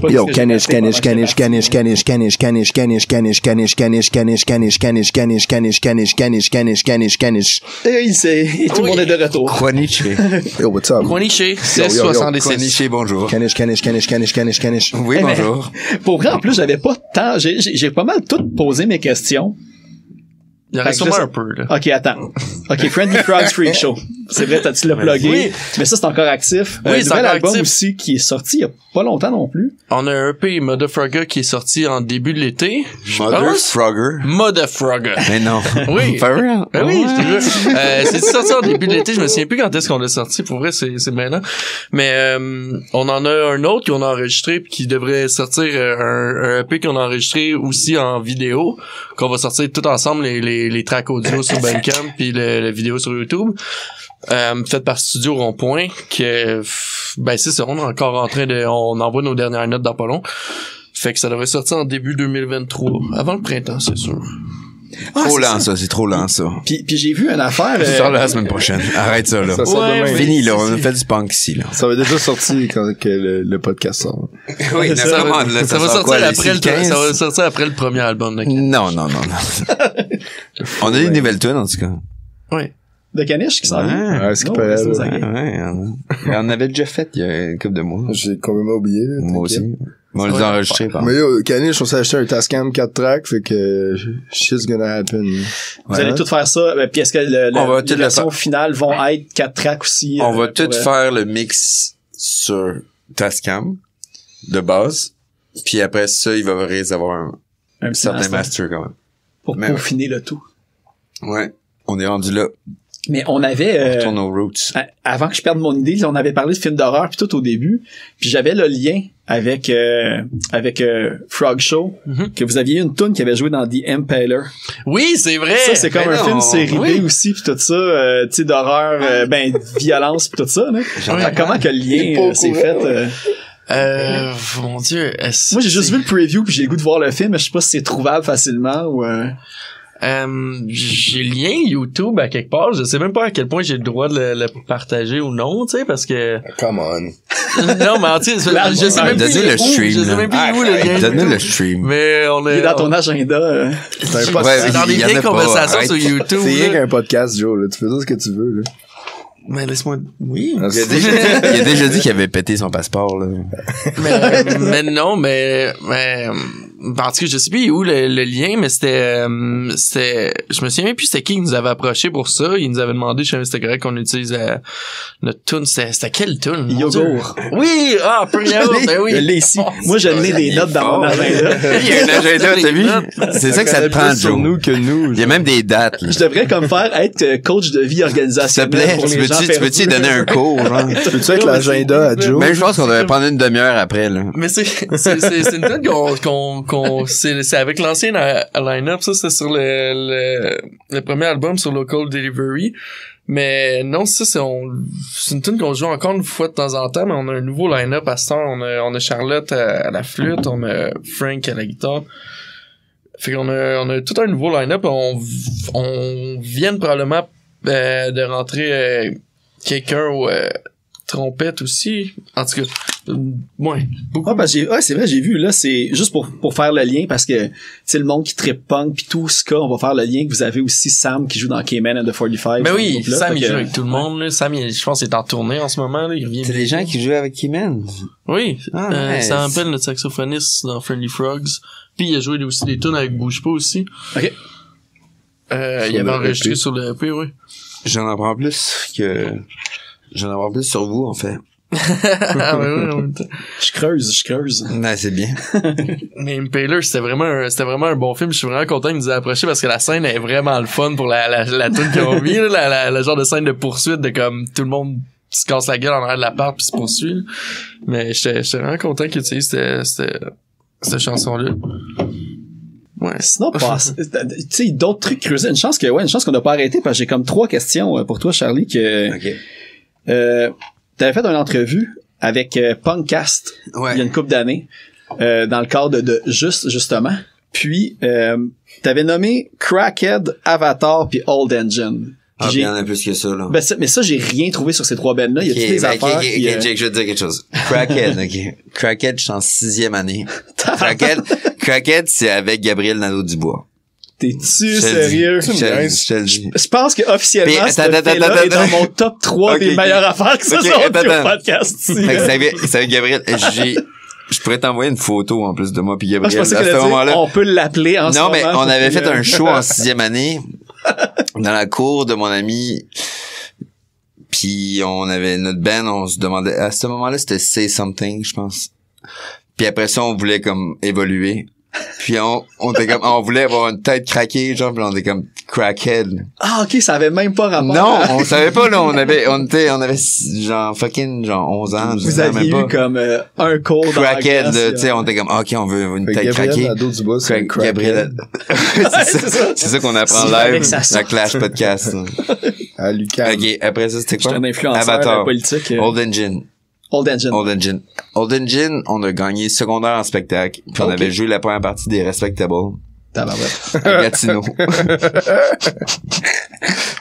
Yo, Canish. Et tout le monde est de retour. Kwaniche. Yo, what's up? Kwaniche, 1676. Kwaniche, bonjour. Canish. Oui, bonjour. Pour vrai, en plus, j'avais pas de temps. J'ai pas mal tout posé mes questions. Il y en reste sûrement un peu, là. OK, attends. OK, Friendly Frogs Freak Show. C'est vrai, tu l'as plugué. Oui. Mais ça, c'est encore actif. Oui, c'est nouvel encore album actif. aussi qui est sorti il y a pas longtemps non plus. On a un EP Motherfrogger qui est sorti en début de l'été. Motherfrogger. Mais non. Oui. For real? Ben oui, je te jure. C'est sorti en début de l'été. Je me souviens plus quand est-ce qu'on l'a sorti. Pour vrai, c'est maintenant. Mais on en a un autre qu'on a enregistré puis qui devrait sortir un EP qu'on a enregistré aussi en vidéo, qu'on va sortir tout ensemble les tracks audio sur Bandcamp puis la vidéo sur YouTube. Fait par Studio Rond-Point que ben c'est ça, on est encore en train on envoie nos dernières notes dans pas long. Fait que ça devrait sortir en début 2023, avant le printemps, c'est sûr. Trop lent, ça, c'est trop lent, ça. Puis j'ai vu une affaire. Ça sort la semaine prochaine. Arrête ça, là. Ça sort demain. Fini, là. On a fait du punk ici, là. Ça va déjà sorti quand le podcast sort. Oui, ça va sortir après le premier album de Caniche. Non. On a des nouvelles tunes, en tout cas. Oui. De Caniche qui s'en vient. Ouais, c'est pas on avait déjà fait il y a une couple de mois. J'ai complètement oublié, là. Moi aussi. On les a enregistrés, par Mais yo, Caniche, on s'est acheté un Tascam 4 tracks, fait que shit's gonna happen. Vous allez tout faire ça, puis est-ce que les versions finales vont être 4 tracks aussi? On va tout faire le mix sur Tascam, de base. Puis après ça, il va risque d'avoir un petit certain master. master quand même. Pour Mais peaufiner le tout. Ouais. On est rendu là. Mais on avait... On retourne aux roots. Avant que je perde mon idée, on avait parlé de films d'horreur puis tout au début. Puis j'avais le lien avec Frog Show, que vous aviez une toune qui avait joué dans The Impaler. Oui, c'est vrai! Ça, c'est comme Mais un non, film série oui. B aussi, puis tout ça, tu sais, d'horreur, violence puis tout ça. Là. Ouais. Comment que le lien s'est fait? Mon Dieu. Moi, j'ai juste vu le preview puis j'ai le goût de voir le film, mais je sais pas si c'est trouvable facilement ou... J'ai le lien YouTube à quelque part. Je sais même pas à quel point j'ai le droit de le partager ou non, tu sais, parce que... Come on. Non, mais tu sais, je sais même plus Donne-nous le où, stream, je sais là. même plus où le lien. Donne-nous le YouTube. stream. Mais on est... Il est dans ton agenda. C'est un podcast. Ouais, C'est dans il les y en vieilles a pas, conversations arrête. sur YouTube. C'est rien là. qu'un podcast, Joe, là. Tu fais ça ce que tu veux, là. Mais laisse-moi... Oui. Ah, Il a déjà dit qu'il avait pété son passeport, là. mais non, mais en tout cas, je sais plus où le lien, mais c'était je me souviens même plus c'était qui nous avait approché pour ça. Il nous avait demandé, je savais c'était correct qu'on utilise notre tune. C'était quelle tune? mon Dieu? Yogourt. Oui, peu yaourt, ben oui. Je l'ai ici. Moi, je l'ai des notes dans mon agenda. Il y a un agenda, t'as vu? C'est ça que ça te prend, plus sur Joe. nous que nous. Il y a même des dates, là. Je devrais comme faire être coach de vie S'il te organisationnelle plaît, pour tu les gens peux-tu perdus. y donner un cours, genre? Peux-tu être l'agenda à Joe? Même je pense qu'on devrait prendre une demi-heure après, là. Mais c'est une tune qu'on c'est avec l'ancien line-up, ça c'était sur le premier album sur Local Delivery. Mais non, ça c'est une tune qu'on joue encore une fois de temps en temps, mais on a un nouveau line-up à ce temps. On a Charlotte à la flûte, on a Frank à la guitare. Fait qu'on a tout un nouveau line-up. On vient probablement de rentrer quelqu'un au trompette aussi. En tout cas, ouais, beaucoup. Ah, parce que c'est vrai, j'ai vu, là, c'est juste pour faire le lien, parce que, tu sais, le monde qui trippe punk pis tout ce cas, on va faire le lien que vous avez aussi Sam qui joue dans K-Man and the 45. Ben oui, là, Sam, fait il que- joue avec tout le monde, là. Sam, je pense qu'il est en tournée en ce moment, là. Il revient. C'est des gens qui jouent avec Keyman. Oui. Ah, nice. Sam Appel, notre saxophoniste dans Friendly Frogs. Puis il a joué aussi des tunes avec Bouge Pas aussi. Ok. Il avait le enregistré EP. sur le EP, oui. J'en apprends plus sur vous, en fait. Ah, ben oui, en même temps. Je creuse. Ouais, c'est bien. Mais Impaler, c'était vraiment un bon film. Je suis vraiment content qu'ils nous aient approché parce que la scène est vraiment le fun pour la tune qu'ils ont mis, là, la genre de scène de poursuite de comme tout le monde se casse la gueule en arrière de l'appart puis se poursuit, là. Mais j'étais vraiment content qu'ils utilisent cette chanson-là. Ouais. Sinon, tu sais, d'autres trucs creusés. Une chance qu'on n'a pas arrêté, parce que j'ai comme 3 questions pour toi, Charlie, que, OK. t'avais fait une entrevue avec Punkcast il y a Ouais. une couple d'années, dans le cadre de justement. Puis, t'avais nommé Crackhead, Avatar puis Old Engine. Puis Ah, il y en a plus que ça, là. mais ça, j'ai rien trouvé sur ces 3 bands-là. Il y a toutes les affaires qui... Jake, je vais te dire quelque chose. Crackhead, OK. Crackhead, je suis en 6e année. Crackhead, c'est avec Gabriel Nadeau-Dubois. T'es-tu Je te le sérieux? dis. Je te le dis. Je pense que officiellement, Mais ce attends, fait-là est dans attends. mon top 3 des Ok. meilleures affaires que ça Ok, sorti au attends. podcast. ici, Fait que là. c'est avec Gabriel. Je pourrais t'envoyer une photo en plus de moi puis Moi, je Gabriel. pensais À qu'elle ce allait dire, moment-là. on peut l'appeler en ce Non, moment. mais on avait puis, fait un show en 6e année dans la cour de mon ami. Puis on avait notre band, on se demandait à ce moment-là, c'était Say Something, je pense. Puis après ça, on voulait comme évoluer. Puis on était comme on voulait avoir une tête craquée, genre, puis on était comme Crackhead. Ah, ok, ça avait même pas rapport. Non, on savait pas là, on avait genre fucking genre 11 ans, 10 Vous ans, aviez même eu pas. comme un cours dans la Crackhead, classe, là, tu sais, on était comme OK, on veut une Fait que tête Gabriel craquée. Nadeau-Dubois, c'est un Gabriel. crackhead. C'est ça qu'on apprend C'est live avec sa dans sorte. Clash Podcast. À Lucas. OK, après ça, c'était Je suis quoi? un influenceur Avatar. politique. Old Engine. Old Engine. Old Engine, on a gagné secondaire en spectacle. Puis on Ok. avait joué la première partie des Respectable Tabarouette. à Gatineau.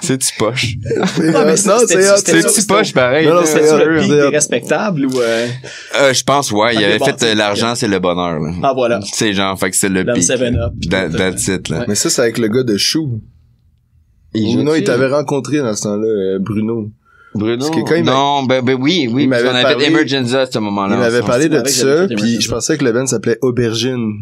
C'est-tu poche? Non, mais C'est-tu poche, pareil? Non, non, là? c'est C'était-tu hot, le pic c'est des hot. respectables ou... Je pense, ouais. Il Ok, avait bon, fait c'est l'argent, c'est le bonheur, là. Ah, voilà. C'est genre, fait que c'est le Dans le pic. 7-Up. puis tout, That's it, là. Ouais. Mais ça, c'est avec le gars de Chou. Bruno, il t'avait rencontré dans ce temps-là, Bruno. Bruno? Parce que quand il m'a- Non, ben oui. il m'avait Parce qu'on avait parlé- fait Emergenza à ce moment-là. Il m'avait ensemble. parlé de vrai que ça, j'avais fait puis Emergency. je pensais que le band s'appelait Aubergine.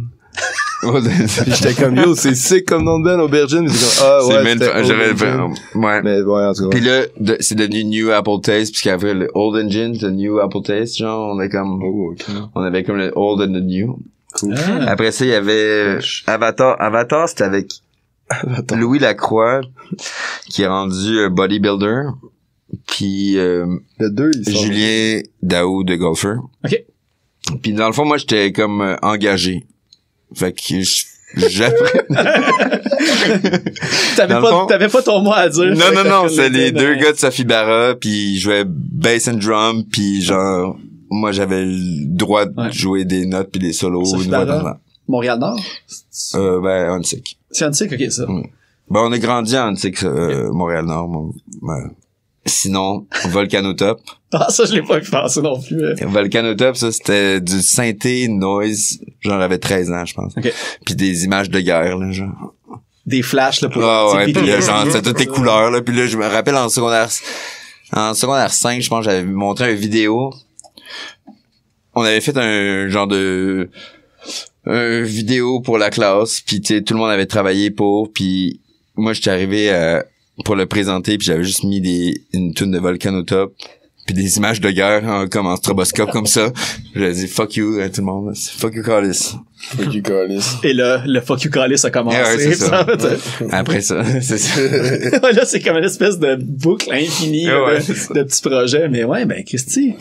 Old Engine. Puis j'étais comme, yo, c'est sick comme nom de band, Aubergine. Puis j'étais comme, ah C'est ouais, même c'était j'aurais Aubergine. ouais. Mais ouais, en tout cas. Puis là, c'est devenu New Apple Taste, puisqu'après le Old Engine, c'est New Apple Taste, genre, on est comme, Oh, ok. on avait comme le Old and the New. Cool. Ah. Après ça, il y avait Avatar. Avatar, c'était avec Louis Lacroix, qui est rendu bodybuilder. Puis Le 2, il sort. Julien Daou de Golfer. OK. Puis dans le fond, moi, j'étais comme engagé. Fait que j'apprenais. T'avais pas ton mot à dire. Non, c'est les deux gars de Sophie Barra, puis ils jouaient bass and drum, puis genre, moi, j'avais le droit de jouer des notes puis des solos. Sophie Barra? Montréal-Nord? Huntsic. C'est Huntsic, OK, ça. Ben, on a grandi à Huntsic, Montréal-Nord. Sinon, Volcanotop. Ah, ça, je l'ai pas vu passer non plus. Volcanotop, ça, c'était du synthé noise. Genre, j'avais 13 ans, je pense. OK. Puis des images de guerre, là, genre. Des flashs, là, pour... Ah ouais, puis là, genre, c'était toutes les couleurs, là. Puis là, je me rappelle en secondaire 5, je pense, j'avais montré une vidéo. On avait fait un genre de vidéo pour la classe, puis tu sais, tout le monde avait travaillé pour, puis moi, j'étais arrivé pour le présenter, puis j'avais juste mis une toune de Volcanotop, puis des images de guerre comme en stroboscope comme ça. J'avais dit fuck you à tout le monde. Fuck you Callis. Fuck you, Carlis. Et là, le fuck you Callis a commencé. Ouais, c'est ça. Ouais. Après ça, c'est ça. Là, c'est comme une espèce de boucle infinie Ouais, de petits projets. Mais ouais, ben, Christy,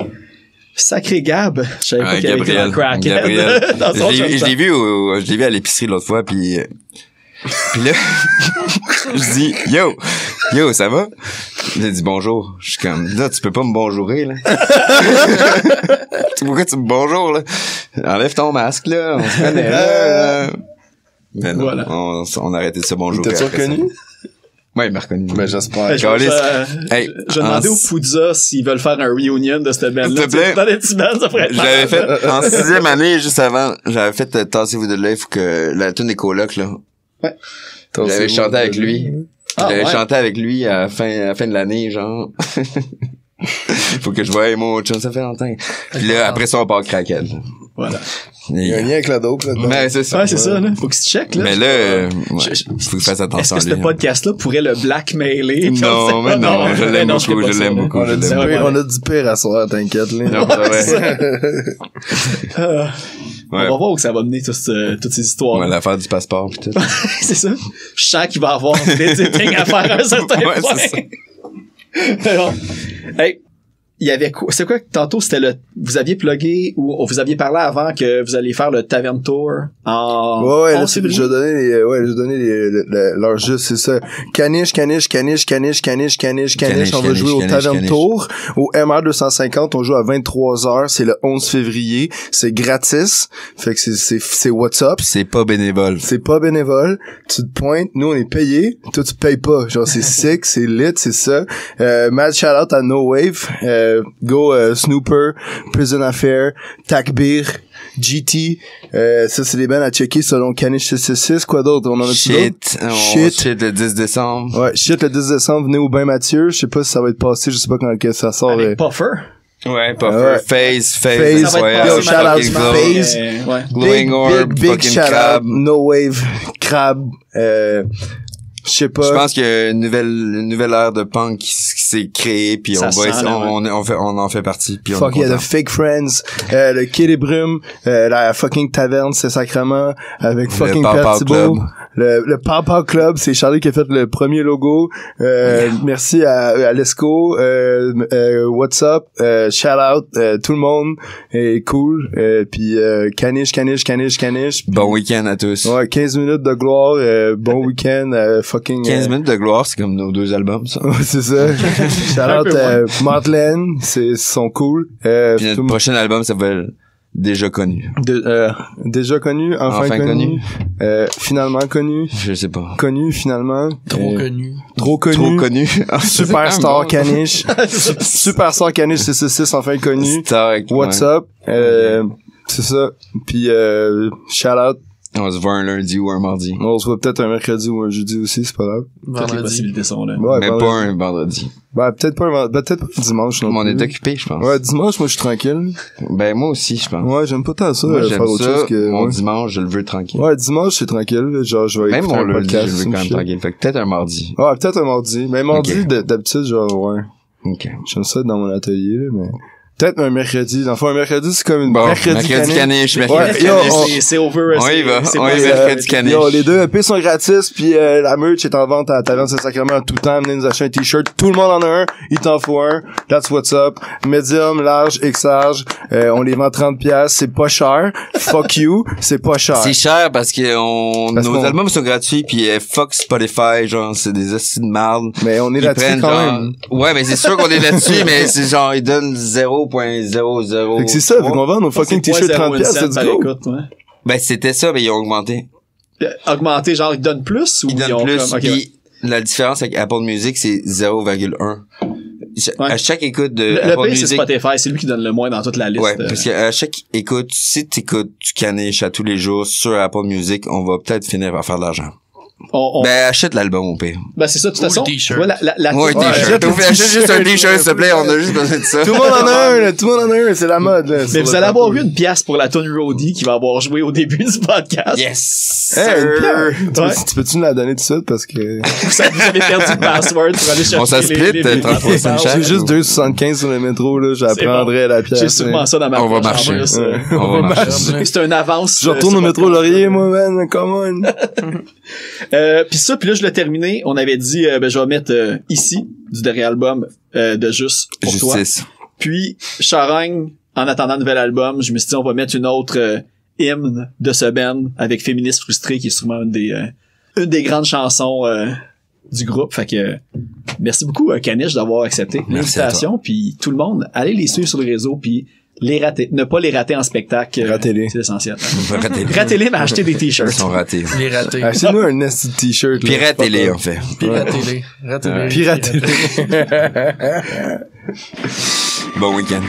sacré Gab. Je savais pas qu'il y avait été un crackhead dans son Je l'ai vu à l'épicerie l'autre fois, puis là, je dis, yo, ça va? Il a dit bonjour. Je suis comme, là, tu peux pas me bonjourer, là. Pourquoi tu me bonjour, là? Enlève ton masque, là. On se connaît, là. Mais non, Voilà. on a arrêté de se bonjourer. T'as-tu reconnu? Ouais, il m'a reconnu. Ben, j'espère. Ben, Hey, je demandais au Poudza s'ils veulent faire un reunion de cette band-là. S'il te plaît. Dans les petits bands, ça pourrait être J'avais malade. fait, en 6e année, juste avant, j'avais fait Tassez-vous de là, il faut que la tune des colocs, là. J'avais chanté avec lui. J'avais chanté avec lui à la fin de l'année, genre. Faut que je voie mon chum, ça fait longtemps. Puis là, après ça, on part craquette. Voilà. Il y a un lien avec la dope, là. Mais c'est ça. Ouais, c'est ça, là. Faut que tu checkes, là. Mais là, Je- faut qu'il fasse attention à Est-ce lui. que ce podcast-là pourrait le blackmailer? Puis on sait Non, pas. mais non, je l'aime non, beaucoup, ferai pas je ça, l'aime là. beaucoup. On a, du Ouais, pire, ouais. on a du pire à soir, t'inquiète, là. Non, ouais. On va voir où ça va mener toutes ces histoires. On va l'affaire du passeport pis tout. C'est ça. Je sens qu'il va y avoir des things à faire à un certain Ouais, point. c'est ça. Alors, hey, il y avait quoi? C'est quoi que tantôt c'était vous aviez plugué ou vous aviez parlé avant que vous alliez faire le Tavern Tour en Ouais, là, 11 février? je donnais leur juste, c'est ça. Caniche. On va jouer au Tavern Tour. Au MR 250, on joue à 23h. C'est le 11 février. C'est gratis. Fait que c'est what's up. C'est pas bénévole. C'est pas bénévole. Tu te pointes. Nous, on est payé. Toi, tu payes pas. Genre, c'est sick, c'est lit, c'est ça. Mad shout out à No Wave. Go Snooper, Prison Affair, Takbir, GT. Ça, c'est des bands à checker selon Caniche 666. Quoi d'autre? On en a Shit le 10 décembre. Ouais, shit, le 10 décembre, venez au Bain Mathieu. Je sais pas si ça va être passé, je sais pas quand que ça sort. Avec Puffer. Ouais, pas Ouais. Phase, Phase, Ça va être yo, passé shout out malheureusement, Phase. ouais. Glowing Orb, big fucking shout Crab. out, No Wave, Crab, je sais pas. Je pense qu'il y a une nouvelle ère de punk qui s'est créée, puis Ça on va sent, essayer, là, on en fait partie, puis on Fuck est yeah, content. the Fake Friends, le Kid et Brume, la fucking taverne, c'est sacrement, avec fucking Pow Pow Père Thibault. Club. Le Pow Pow Club, c'est Charlie qui a fait le premier logo. Merci à Lesco, what's up, shout out, tout le monde est cool, puis Caniche. Bon week-end à tous. Ouais, 15 minutes de gloire, bon week-end, fucking 15 minutes de gloire, c'est comme nos 2 albums, ça. ouais, c'est ça. Shout out Madeleine, ils sont cool. Puis notre prochain album s'appelle Déjà connu. Déjà connu, enfin connu, finalement connu, Je sais pas. connu finalement, Trop connu. trop connu, Trop connu. Superstar Caniche, Superstar Caniche 666 enfin connu. What's up? C'est ça. Puis shout out. On se voit un lundi ou un mardi. On se voit peut-être un mercredi ou un jeudi aussi, c'est pas grave. Toutes les Vendredi. possibilités sont là. Ouais, Mais vendredi. pas un vendredi. Ben, peut-être pas un dimanche non Mais on plus. est occupé, je pense. Ouais, dimanche, moi je suis tranquille. Ben, moi aussi, je pense. Ouais, j'aime pas tant ça, Moi, j'aime faire autre ça. chose que Mon ouais. dimanche, je le veux tranquille. Ouais, dimanche, c'est tranquille. Genre, je vais Même écouter mon un lundi, je podcast. le veux quand même shit. tranquille. Fait que peut-être un mardi. Ouais, peut-être un mardi. Mais mardi, Ok. d'habitude, genre, ouais. Ok. J'aime ça être dans mon atelier, là, mais... Peut-être un mercredi. Dans le fond, un mercredi, c'est comme une mercredi caniche. Ouais, yo, c'est over. On y va. C'est On pas- y va, mercredi caniche. Yo, les deux EP sont gratis, puis la merch est en vente à la Taverne Saint-Sacrement en tout temps. Venez nous acheter un t-shirt. Tout le monde en a un. Il t'en faut un. That's what's up. Medium, large, X large. On les vend 30$. C'est pas cher. Fuck you. C'est pas cher. C'est cher parce que Parce nos qu'on- albums sont gratuits puis fuck Spotify, genre c'est des astuces de merde. Mais on est Ils là-dessus prennent quand genre... même. Ouais, mais c'est sûr qu'on est là-dessus, mais c'est genre ils donnent 0.00. Fait que c'est ça, vu qu'on vend nos fucking C'est t-shirts 0.01 30$, par let's go. écoute, ouais. Ben c'était ça, mais ils ont augmenté. Augmenter, genre, ils donnent plus ou Ils donnent ont plus. comme- ok, Puis la différence avec Apple Music, c'est 0,1. Ouais. À chaque écoute de Le Apple pire, c'est Music, Spotify, c'est lui qui donne le moins dans toute la liste. ouais, parce qu'à chaque écoute, si t'écoutes du caniche à tous les jours sur Apple Music, on va peut-être finir par faire de l'argent. Ben, achète l'album au pire. Ben, c'est ça, de toute Ou le façon. t-shirt. Ouais, la Ouais, ouais, t-shirt. Achète juste un t-shirt, s'il te plaît, on a juste besoin de ça. Tout le monde en a un, là. Tout le monde en a un. C'est la mode, là. Mais vous allez avoir eu une pièce pour la tune Roadie qui va avoir joué au début du podcast. Yes! Hey, sir. une pierre. Ouais. Tu peux-tu nous la donner tout de suite parce que Vous avez perdu le password pour aller chercher On s'en split, les 30% chaque. j'ai juste 2,75 sur le métro, là. J'apprendrai la pièce. J'ai sûrement ça dans ma On va poche, en marcher. plus. Ouais. On va marcher. C'est un avance. Je retourne au métro Laurier, moi, man. Come on. Puis ça, puis là, je l'ai terminé. On avait dit, ben, je vais mettre ici du dernier album de Juste pour toi. Justice. Puis, Charogne, en attendant le nouvel album, je me suis dit, on va mettre une autre hymne de ce band avec Féministe Frustré, qui est sûrement une des grandes chansons du groupe. Fait que merci beaucoup, Caniche, d'avoir accepté Merci à l'invitation. Puis tout le monde, allez les suivre sur les réseaux, puis ne pas les rater en spectacle. Ratez-les. C'est essentiel. Ratez-les. Ratez-les, mais achetez des Ils t-shirts. sont ratés. Les ratés. Achetez-nous un nasty t-shirt. là. Piratez-les, en fait. Piratez-les. Ratez-les. Piratez-les. Bon week-end.